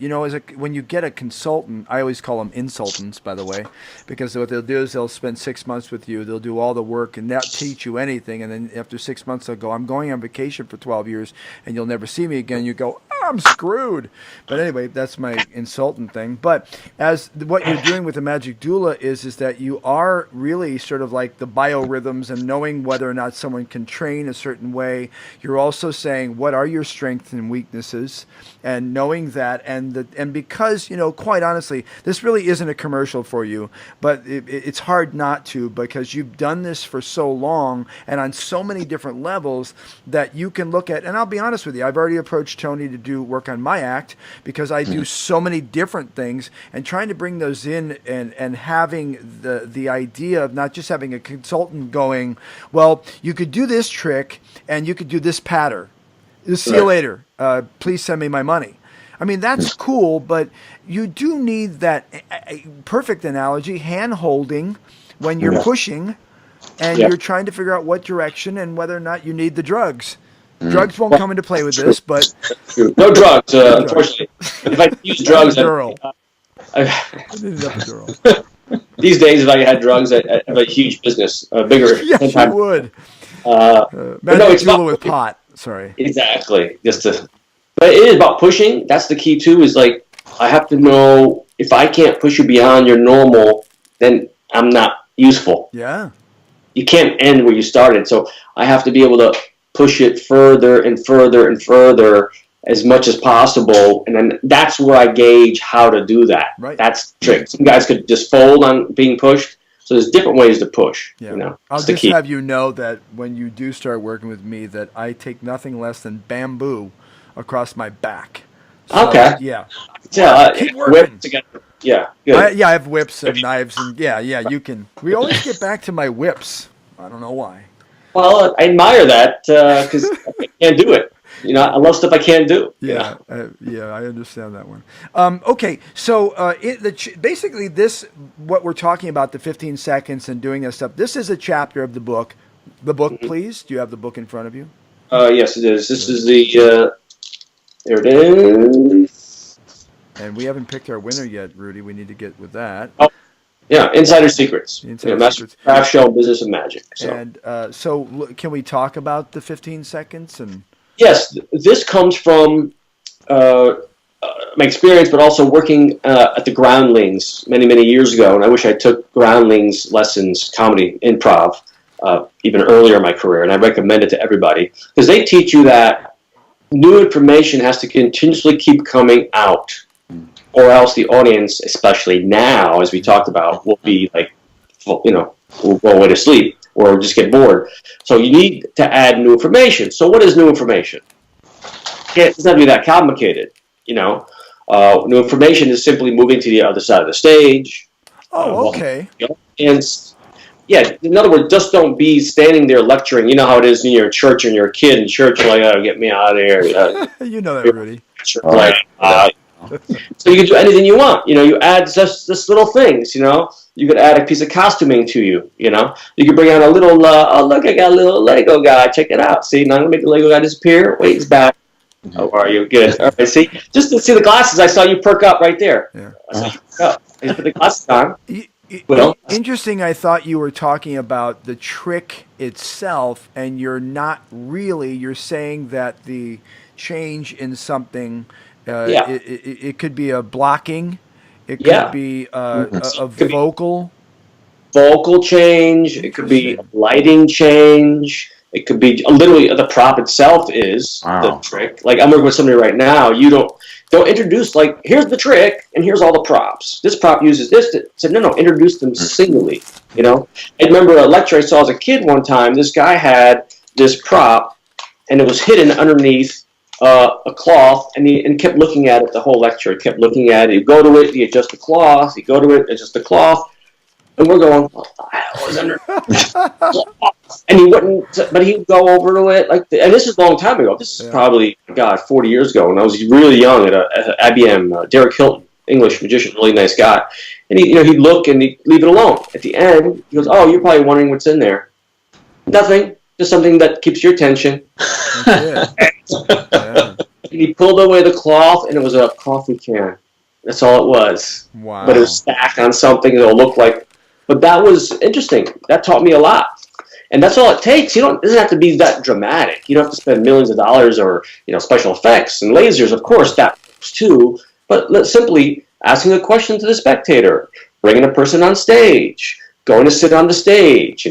when you get a consultant, I always call them insultants, by the way, because what they'll do is they'll spend 6 months with you, they'll do all the work and not teach you anything, and then after 6 months they'll go, I'm going on vacation for 12 years and you'll never see me again. You go, I'm screwed. But anyway, that's my insultant thing. But as what you're doing with the Magic Doula is that you are really sort of like the biorhythms and knowing whether or not someone can train a certain way. You're also saying what are your strengths and weaknesses, and knowing that, and because quite honestly, this really isn't a commercial for you, but it's hard not to, because you've done this for so long and on so many different levels that you can look at. And I'll be honest with you, I've already approached Tony to do work on my act because I do so many different things, and trying to bring those in and having the idea of not just having a consultant going, well, you could do this trick and you could do this pattern. See you later. Please send me my money. I mean, that's cool, but you do need that perfect analogy, hand-holding when you're pushing and you're trying to figure out what direction and whether or not you need the drugs. Drugs won't come into play with this, but... No drugs, unfortunately. If I use drugs... These days, if I had drugs, I'd have a huge business, bigger... Yes, you would. Magic Doula with pot. Sorry. Exactly. But it is about pushing. That's the key, too, is like, I have to know if I can't push you beyond your normal, then I'm not useful. Yeah. You can't end where you started. So I have to be able to push it further and further and further as much as possible. And then that's where I gauge how to do that. Right. That's the trick. Some guys could just fold on being pushed. So there's different ways to push. Yeah. I'll just have you know that when you do start working with me, that I take nothing less than bamboo across my back. So, okay. Yeah. Keep working together. Yeah. Good. I have whips and knives, and you can. We always get back to my whips. I don't know why. Well, I admire that because I can't do it. I love stuff I can't do. Yeah, I understand that one. Okay, so basically this, what we're talking about, the 15 seconds and doing that stuff, this is a chapter of the book. The book, please. Do you have the book in front of you? Yes, it is. This is the, there it is. And we haven't picked our winner yet, Rudy. We need to get with that. Oh, yeah, Insider Secrets. Master Craft Show, Business of Magic. So. And so can we talk about the 15 seconds? And yes, this comes from my experience, but also working at the Groundlings many, many years ago. And I wish I took Groundlings lessons, comedy, improv, even earlier in my career. And I recommend it to everybody because they teach you that new information has to continuously keep coming out, or else the audience, especially now, as we talked about, will be like, will go away to sleep or just get bored. So you need to add new information. So what is new information? It doesn't have to be that complicated, New information is simply moving to the other side of the stage. Oh, okay. And in other words, just don't be standing there lecturing. You know how it is when you're in church and you're a kid in church, you're like, oh, get me out of here. You know that, Rudy. So you can do anything you want. You add just little things. You could add a piece of costuming to you. You could bring out a little. Look, I got a little Lego guy. Check it out. See, now I'm gonna make the Lego guy disappear. Wait, he's back. How are you? Good. All right. See, just to see the glasses, I saw you perk up right there. Yeah. I saw you perk up. You put the glasses on. Interesting. I thought you were talking about the trick itself, and you're not really. You're saying that the change in something, it could be a blocking, it could be a vocal change. It could be a lighting change. It could be literally the prop itself is the trick. Like I'm working with somebody right now. You don't introduce like here's the trick and here's all the props. This prop uses this. Said no, introduce them singly. I remember a lecture I saw as a kid one time. This guy had this prop and it was hidden underneath a cloth, and he kept looking at it the whole lecture. He kept looking at it. He'd go to it, he'd adjust the cloth. He'd go to it, adjust the cloth. And we're going, what the hell is under? And he wouldn't, but he'd go over to it. And this is a long time ago. This is probably, 40 years ago when I was really young at IBM. Derek Hilton, English magician, really nice guy. And he'd look and he'd leave it alone. At the end, he goes, oh, you're probably wondering what's in there. Nothing, just something that keeps your attention. And he pulled away the cloth, and it was a coffee can. That's all it was. Wow. But it was stacked on something that'll look like. But that was interesting. That taught me a lot. And that's all it takes. It doesn't have to be that dramatic. You don't have to spend millions of dollars or special effects and lasers. Of course, that works too. But simply asking a question to the spectator, bringing a person on stage, going to sit on the stage,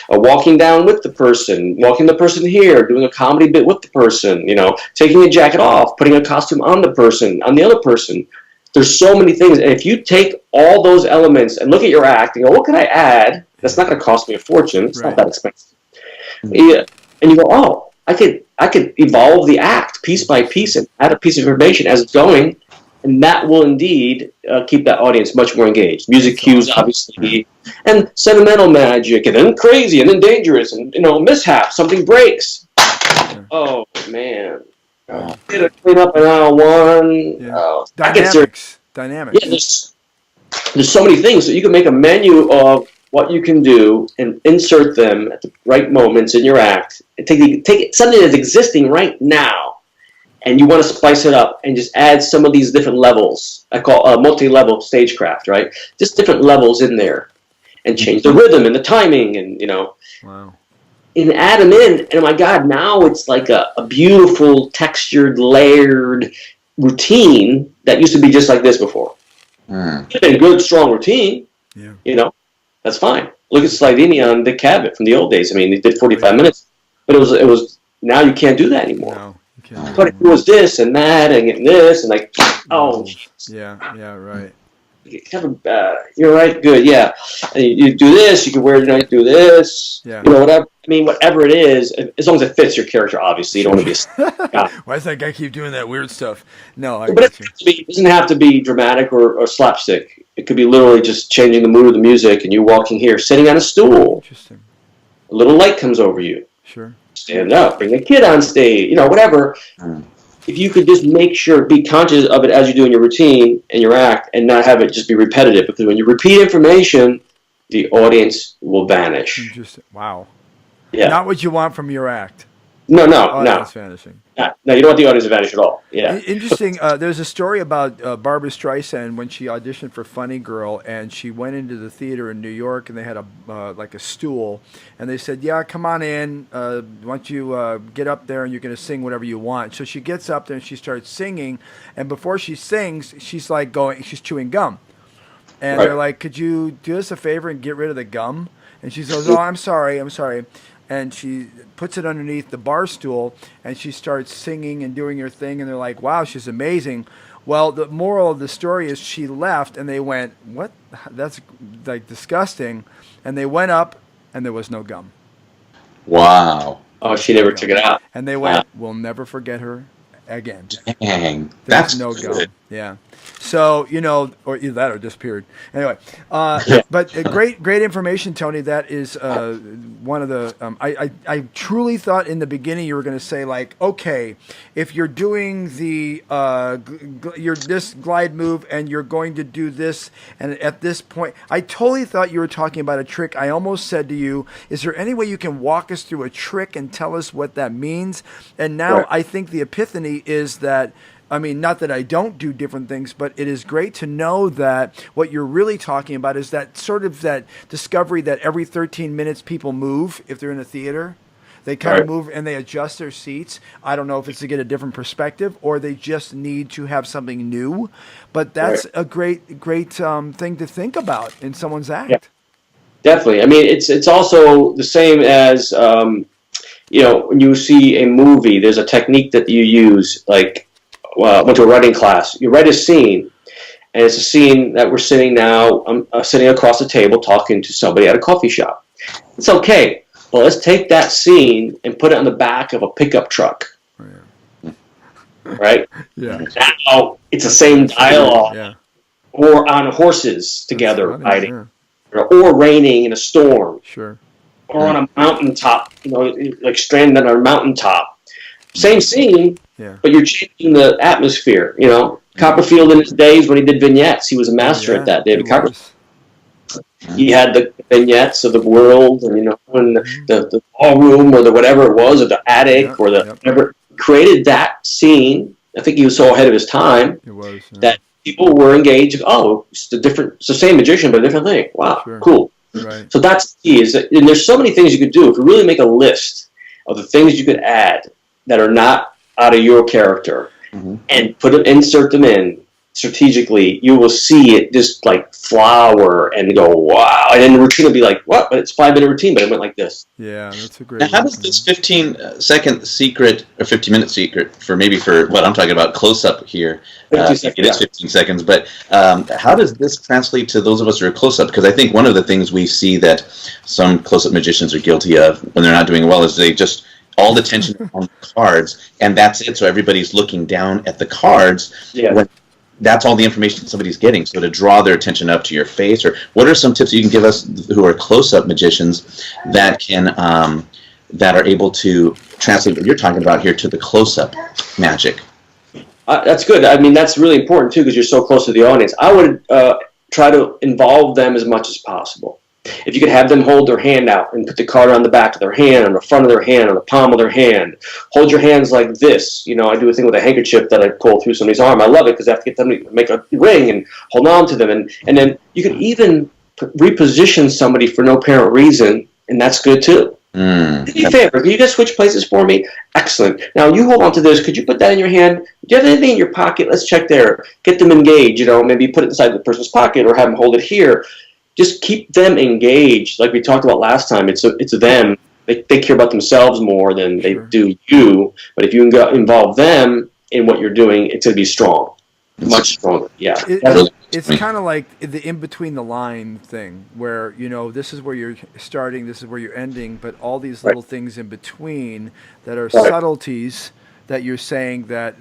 walking down with the person, walking the person here, doing a comedy bit with the person, taking a jacket off, putting a costume on the person, on the other person. There's so many things, and if you take all those elements and look at your act and go, what can I add? That's not going to cost me a fortune. It's not that expensive. Yeah. And you go, oh, I could evolve the act piece by piece and add a piece of information as it's going, and that will indeed keep that audience much more engaged. Music cues, obviously, and sentimental magic, and then crazy, and then dangerous, and mishap, something breaks. Oh man. Get a clean up in aisle one. Dynamics. Yeah, there's so many things. So you can make a menu of what you can do and insert them at the right moments in your act. And take something that's existing right now, and you want to spice it up and just add some of these different levels. I call multi-level stagecraft, right? Just different levels in there, and change the rhythm and the timing, and Wow. And add them in, and oh my God, now it's like a beautiful, textured, layered routine that used to be just like this before. It's been a good, strong routine. Yeah. That's fine. Look at Slidini on Dick Cavett from the old days. I mean, they did 45 minutes, but it was. Now you can't do that anymore. No, you can't. But it was this and that and this and Yeah, right. You're right. Good. Yeah. And you do this. You can wear. You do this. Yeah. Whatever. I mean, whatever it is, as long as it fits your character. Obviously, you don't want to be. Why does that guy keep doing that weird stuff? No, but it doesn't have to be dramatic or slapstick. It could be literally just changing the mood of the music, and you walking here, sitting on a stool. Interesting. A little light comes over you. Sure. Stand up. Bring a kid on stage. Whatever. If you could just make sure, be conscious of it as you do in your routine and your act, and not have it just be repetitive. Because when you repeat information, the audience will vanish. Interesting. Wow. Yeah. Not what you want from your act. No. That's vanishing. No, you don't want the audience to vanish at all. Yeah. Interesting. There's a story about Barbra Streisand when she auditioned for Funny Girl, and she went into the theater in New York, and they had a stool, and they said, "Yeah, come on in. Why don't you get up there, and you're going to sing whatever you want." So she gets up there and she starts singing, and before she sings, she's chewing gum, and they're like, "Could you do us a favor and get rid of the gum?" And she goes, "Oh, I'm sorry." And she puts it underneath the bar stool, and she starts singing and doing her thing, and they're like, wow, she's amazing. Well, the moral of the story is she left, and they went, what? That's disgusting. And they went up, and there was no gum. Wow. Oh, she never took it out. And they went, we'll never forget her again. Dang. There's That's no good. gum. Yeah. So, or either that or disappeared. Anyway, but great information, Tony. That is one of the. I truly thought in the beginning you were going to say like, okay, if you're doing the this glide move and you're going to do this, and at this point, I totally thought you were talking about a trick. I almost said to you, is there any way you can walk us through a trick and tell us what that means? And now I think the epiphany is that. I mean, not that I don't do different things, but it is great to know that what you're really talking about is that sort of that discovery that every 13 minutes people move if they're in a theater. They kind of move and they adjust their seats. I don't know if it's to get a different perspective or they just need to have something new. But that's a great thing to think about in someone's act. Yeah. Definitely. I mean, it's also the same as, when you see a movie, there's a technique that you use, like, went to a writing class. You write a scene, and it's a scene that we're sitting now. I'm sitting across the table talking to somebody at a coffee shop. It's okay. Well, let's take that scene and put it on the back of a pickup truck. Right? Yeah. Now it's the same dialogue. Yeah. Or on horses together riding. Yeah. Or raining in a storm. Sure. Or on a mountaintop, like stranded on a mountaintop. Same scene. Yeah. But you're changing the atmosphere, Copperfield in his days when he did vignettes, he was a master at that. David Copperfield. He had the vignettes of the world, and in the ballroom or the whatever it was, or the attic or the whatever. Created that scene. I think he was so ahead of his time that people were engaged. Oh, it's the same magician, but a different thing. Wow, cool. Right. So that's the key. And there's so many things you could do if you really make a list of the things you could add that are not out of your character, and insert them in strategically. You will see it just like flower and go, wow. And then the routine will be like, what? But it's 5-minute routine, but it went like this. Yeah, that's a great. Now, how does this 15-second secret or 15-minute secret for what I'm talking about close up here? It is 15 seconds, but how does this translate to those of us who are close up? Because I think one of the things we see that some close up magicians are guilty of when they're not doing well is they just all the attention on the cards, and that's it. So everybody's looking down at the cards. Yeah. When that's all the information somebody's getting. So to draw their attention up to your face, or what are some tips you can give us who are close-up magicians that can that are able to translate what you're talking about here to the close-up magic? That's good. I mean, that's really important too because you're so close to the audience. I would try to involve them as much as possible. If you could have them hold their hand out and put the card on the back of their hand, on the front of their hand, on the palm of their hand. Hold your hands like this. I do a thing with a handkerchief that I pull through somebody's arm. I love it because I have to get them to make a ring and hold on to them. And then you can even reposition somebody for no apparent reason, and that's good too. Do me a favor. Can you guys switch places for me? Excellent. Now you hold on to this. Could you put that in your hand? Do you have anything in your pocket? Let's check there. Get them engaged. Maybe put it inside the person's pocket or have them hold it here. Just keep them engaged, like we talked about last time. It's them. They care about themselves more than they do you. But if you can involve them in what you're doing, it's going to be strong, much stronger. Yeah, it's kind of like the in between the line thing, where this is where you're starting, this is where you're ending, but all these little things in between that are subtleties. That you're saying that,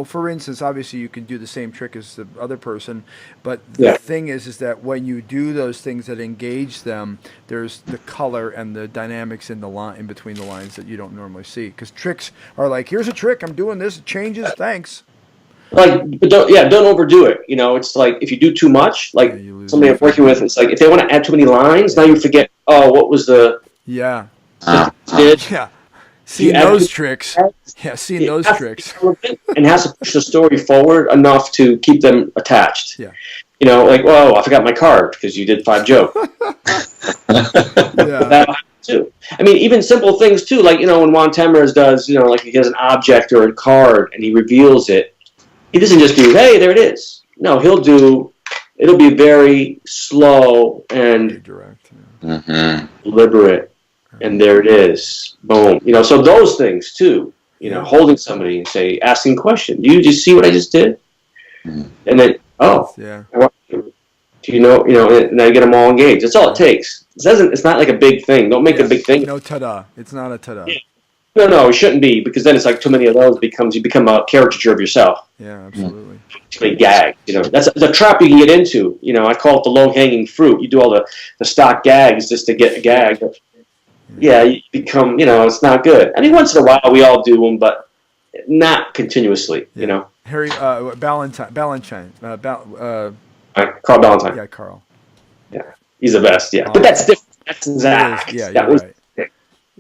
for instance, obviously you can do the same trick as the other person, but the thing is that when you do those things that engage them, there's the color and the dynamics in the line, in between the lines that you don't normally see. Because tricks are like, here's a trick, I'm doing this, it changes, thanks. But don't overdo it. It's like if you do too much, like somebody I'm working with, it's like if they want to add too many lines, now you forget, what was the... Yeah. Did. Yeah. Seeing those tricks. Yeah, seeing those tricks. And has to push the story forward enough to keep them attached. Yeah. Like, whoa, I forgot my card because you did 5 jokes. That happens too. I mean, even simple things too, like, when Juan Tamariz does, like he has an object or a card and he reveals it, he doesn't just do, hey, there it is. No, it'll be very slow and direct, deliberate. And there it is. Boom. So those things too. Holding somebody and asking a question. Do you just see what I just did? And then, do and I get them all engaged. That's all it takes. It's not like a big thing. Don't make a big thing. No ta-da. It's not a ta-da. No, it shouldn't be, because then it's like too many of those you become a caricature of yourself. Yeah, absolutely. Too many gags. That's the trap you can get into. I call it the low-hanging fruit. You do all the stock gags just to get a gag. Yeah, you become, it's not good. I mean, once in a while we all do them, but not continuously, Harry, Ballantyne. Carl Ballantyne. Yeah, Carl. Yeah, he's the best. Yeah, but that's different. That's Zach. Yeah, that you're was right.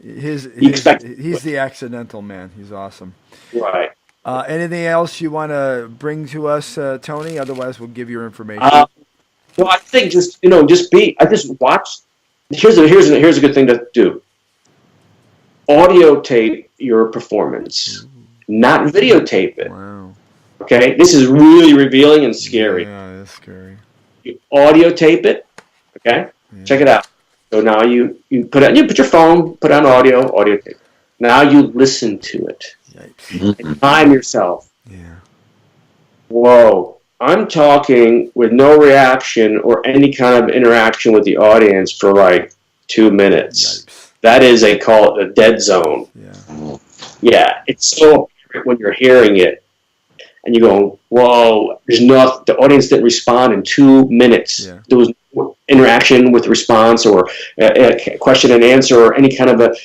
He's the the accidental man. He's awesome. Right. Anything else you want to bring to us, Tony? Otherwise, we'll give your information. Well, I think just watch. Here's a good thing to do. Audio tape your performance, not videotape it. Wow. Okay, this is really revealing and scary. Yeah, that's scary. You audio tape it. Okay, check it out. So now you put your phone, put on audio tape. Now you listen to it. And time yourself. Yeah. Whoa, I'm talking with no reaction or any kind of interaction with the audience for like 2 minutes. Yipes. That is call it a dead zone. Yeah. Yeah, it's so apparent when you're hearing it, and you're going, whoa, there's nothing. The audience didn't respond in 2 minutes. Yeah. There was no interaction with response or a question and answer or any kind of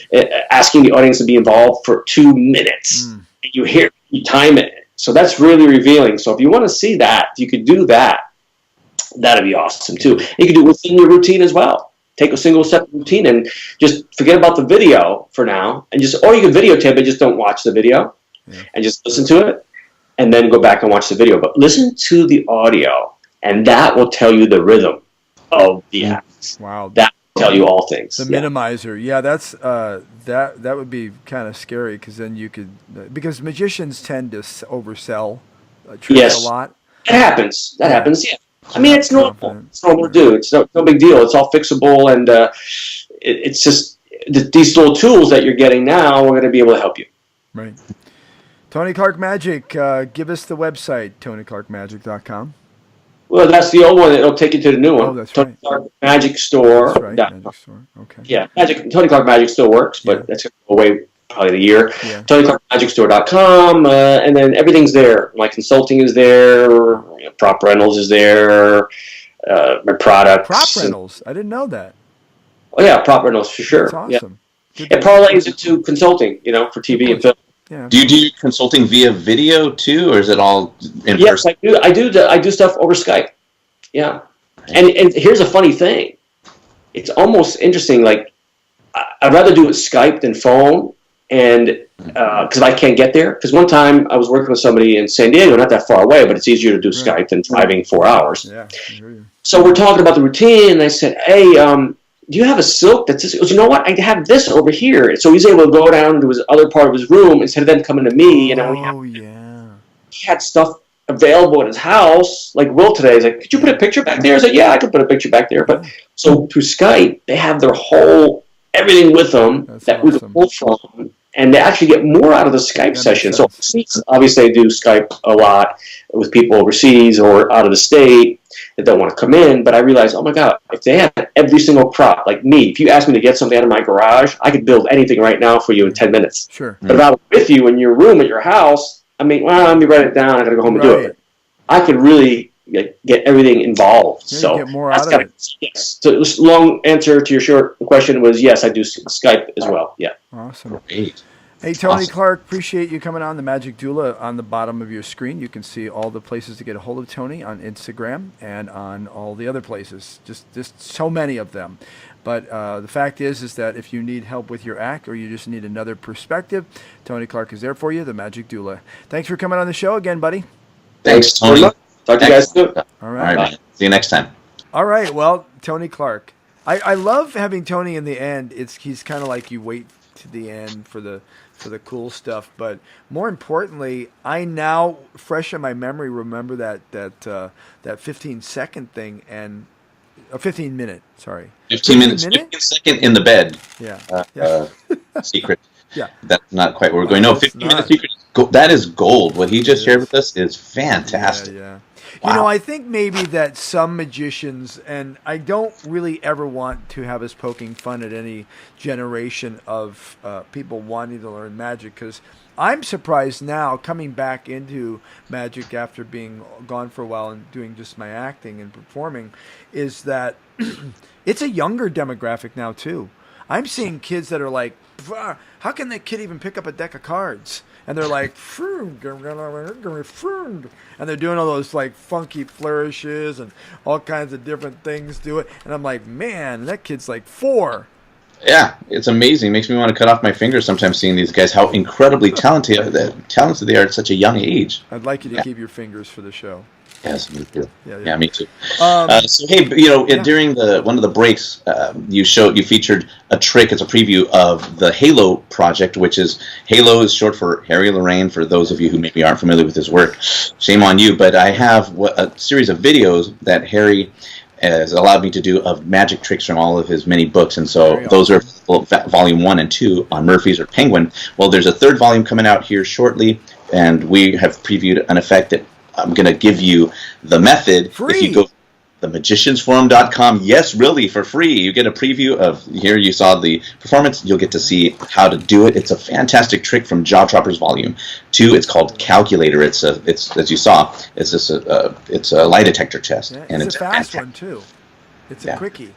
asking the audience to be involved for 2 minutes. And you time it. So that's really revealing. So if you want to see that, you could do that. That'd be awesome too. You could do it within your routine as well. Take a single set routine and just forget about the video for now, and or you can videotape it, just don't watch the video, and just listen to it, and then go back and watch the video. But listen to the audio, and that will tell you the rhythm of the acts. Wow. That will tell you all things. The minimizer. Yeah, that's that would be kind of scary, because then you could, because magicians tend to oversell tricks a lot. It happens. That happens. Yeah. I mean, it's normal. It's normal to do. It's no big deal. It's all fixable, and it's just these little tools that you're getting now are going to be able to help you. Right. Tony Clark Magic. Give us the website, TonyClarkMagic.com. Well, that's the old one. It'll take you to the new one. Oh, that's Tony right. Clark Magic Store. That's right. Magic Store. Okay. Yeah, Tony Clark Magic still works, but that's going to go away probably a year. Yeah. TonyClarkMagicStore.com, and then everything's there. My consulting is there. Prop rentals is there. My products. Prop rentals. I didn't know that. Oh yeah, prop rentals for sure. That's awesome. Yeah. It parlays it to consulting, for TV and film. Yeah. Do you do consulting via video too, or is it all in person? Yes, I do. I do stuff over Skype. Yeah, and here's a funny thing. It's almost interesting. Like, I'd rather do it Skype than phone, and because I can't get there. Because one time I was working with somebody in San Diego, not that far away, but it's easier to do Skype than driving 4 hours. Yeah, I hear you. So we're talking about the routine, and I said, "Hey, do you have a silk that's this?" He goes, "You know what? I have this over here." So he's able to go down to his other part of his room instead of then coming to me. He had stuff available at his house. Like Will today, he's like, "Could you put a picture back there?" I said, "Yeah, I could put a picture back there." But so through Skype, they have their whole everything with them we can pull from, and they actually get more out of the Skype session. So obviously, I do Skype a lot with people overseas or out of the state that don't want to come in. But I realized, oh my God, if they had every single prop, like me, if you asked me to get something out of my garage, I could build anything right now for you in 10 minutes. Sure. But if I was with you in your room at your house, I mean, well, let me write it down. I got to go home and do it. I could really get everything involved. Yeah, so get more out of it. Yes. So this long answer to your short question was yes, I do Skype as well. Yeah. Awesome. Great. Hey, Tony Clark, appreciate you coming on. The Magic Doula on the bottom of your screen. You can see all the places to get a hold of Tony on Instagram and on all the other places. Just so many of them. But the fact is that if you need help with your act or you just need another perspective, Tony Clark is there for you, the Magic Doula. Thanks for coming on the show again, buddy. Thanks, Tony. Talk to you guys soon. All right. Man. See you next time. All right. Well, Tony Clark. I love having Tony in the end. He's kind of like you wait to the end for the cool stuff, but more importantly, I now fresh in my memory remember that 15-second thing and a 15-minute. Sorry, 15 minutes. 15 second in the bed. Yeah. Secret. Yeah. That's not quite where we're going. No, 15 minute secret. That is gold. What he just shared with us is fantastic. Yeah. You know, I think maybe that some magicians, and I don't really ever want to have us poking fun at any generation of people wanting to learn magic, because I'm surprised now, coming back into magic after being gone for a while and doing just my acting and performing, is that it's a younger demographic now too. I'm seeing kids that are like, how can that kid even pick up a deck of cards? And they're like, and they're doing all those like funky flourishes and all kinds of different things to it. And I'm like, man, that kid's like 4. Yeah, it's amazing. It makes me want to cut off my fingers sometimes seeing these guys, how incredibly talented they are at such a young age. I'd like you to keep your fingers for the show. Yes, me too. Yeah, me too. So hey, during one of the breaks, you featured a trick as a preview of the Halo project, which is Halo is short for Harry Lorraine. For those of you who maybe aren't familiar with his work, shame on you. But I have a series of videos that Harry has allowed me to do of magic tricks from all of his many books, and so those are volume 1 and 2 on Murphy's or Penguin. Well, there's a 3rd volume coming out here shortly, and we have previewed an effect that I'm going to give you the method. Free. If you go to themagiciansforum.com, yes, really, for free. You get a preview of, here you saw the performance, you'll get to see how to do it. It's a fantastic trick from Jaw Droppers Volume 2. It's called Calculator. It's as you saw, it's just it's a lie detector test. Yeah, and it's a fast one too. It's a quickie.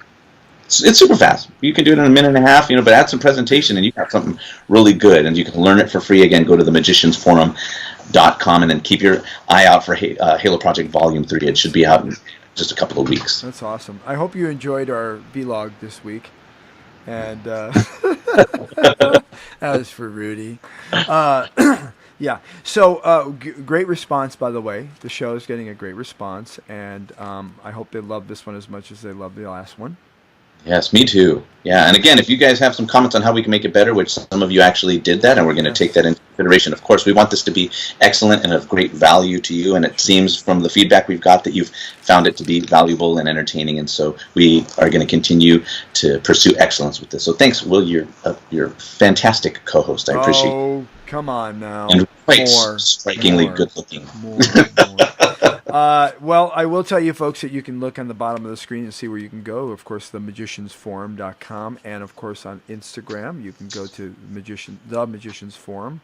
It's super fast. You can do it in a minute and a half, but add some presentation and you have something really good, and you can learn it for free. Again, go to themagiciansforum.com and then keep your eye out for Halo Project Volume 3. It should be out in just a couple of weeks. That's awesome. I hope you enjoyed our vlog this week. And that was for Rudy. Yeah. So great response, by the way. The show is getting a great response, and I hope they love this one as much as they loved the last one. Yes, me too. Yeah, and again, if you guys have some comments on how we can make it better, which some of you actually did that, and we're going to take that into consideration. Of course, we want this to be excellent and of great value to you, and it seems from the feedback we've got that you've found it to be valuable and entertaining, and so we are going to continue to pursue excellence with this. So thanks, Will. You're fantastic co-host. I appreciate it. Oh, come on now. And quite strikingly good looking. More. Well, I will tell you, folks, that you can look on the bottom of the screen and see where you can go. Of course, themagiciansforum.com, and of course on Instagram, you can go to the Magicians Forum,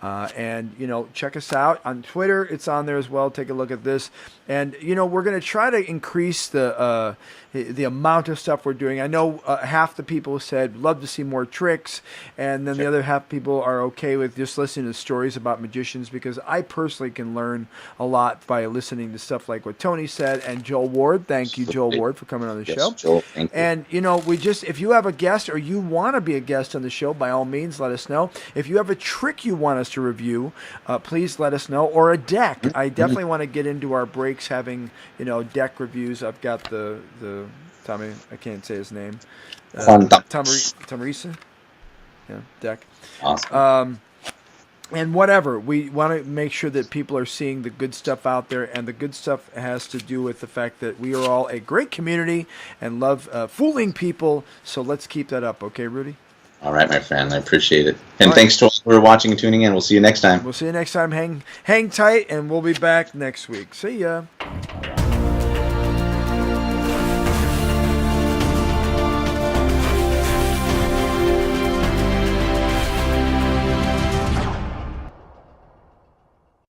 and check us out on Twitter. It's on there as well. Take a look at this, and we're going to try to increase the amount of stuff we're doing. I know half the people said love to see more tricks, and then the other half people are okay with just listening to stories about magicians, because I personally can learn a lot by listening to stuff like what Tony said, and Joel Ward. Thank you, Joel Ward, for coming on the show. Joel, thank you. And if you have a guest or you want to be a guest on the show, by all means, let us know. If you have a trick you want us to review, please let us know, or a deck. I definitely want to get into our breaks having deck reviews. I've got the Tommy, I can't say his name. Tamarisa? Yeah, deck. Awesome. And whatever. We want to make sure that people are seeing the good stuff out there, and the good stuff has to do with the fact that we are all a great community and love fooling people, so let's keep that up. Okay, Rudy? All right, my friend. I appreciate it. And thanks to all who are watching and tuning in. We'll see you next time. We'll see you next time. Hang tight, and we'll be back next week. See ya.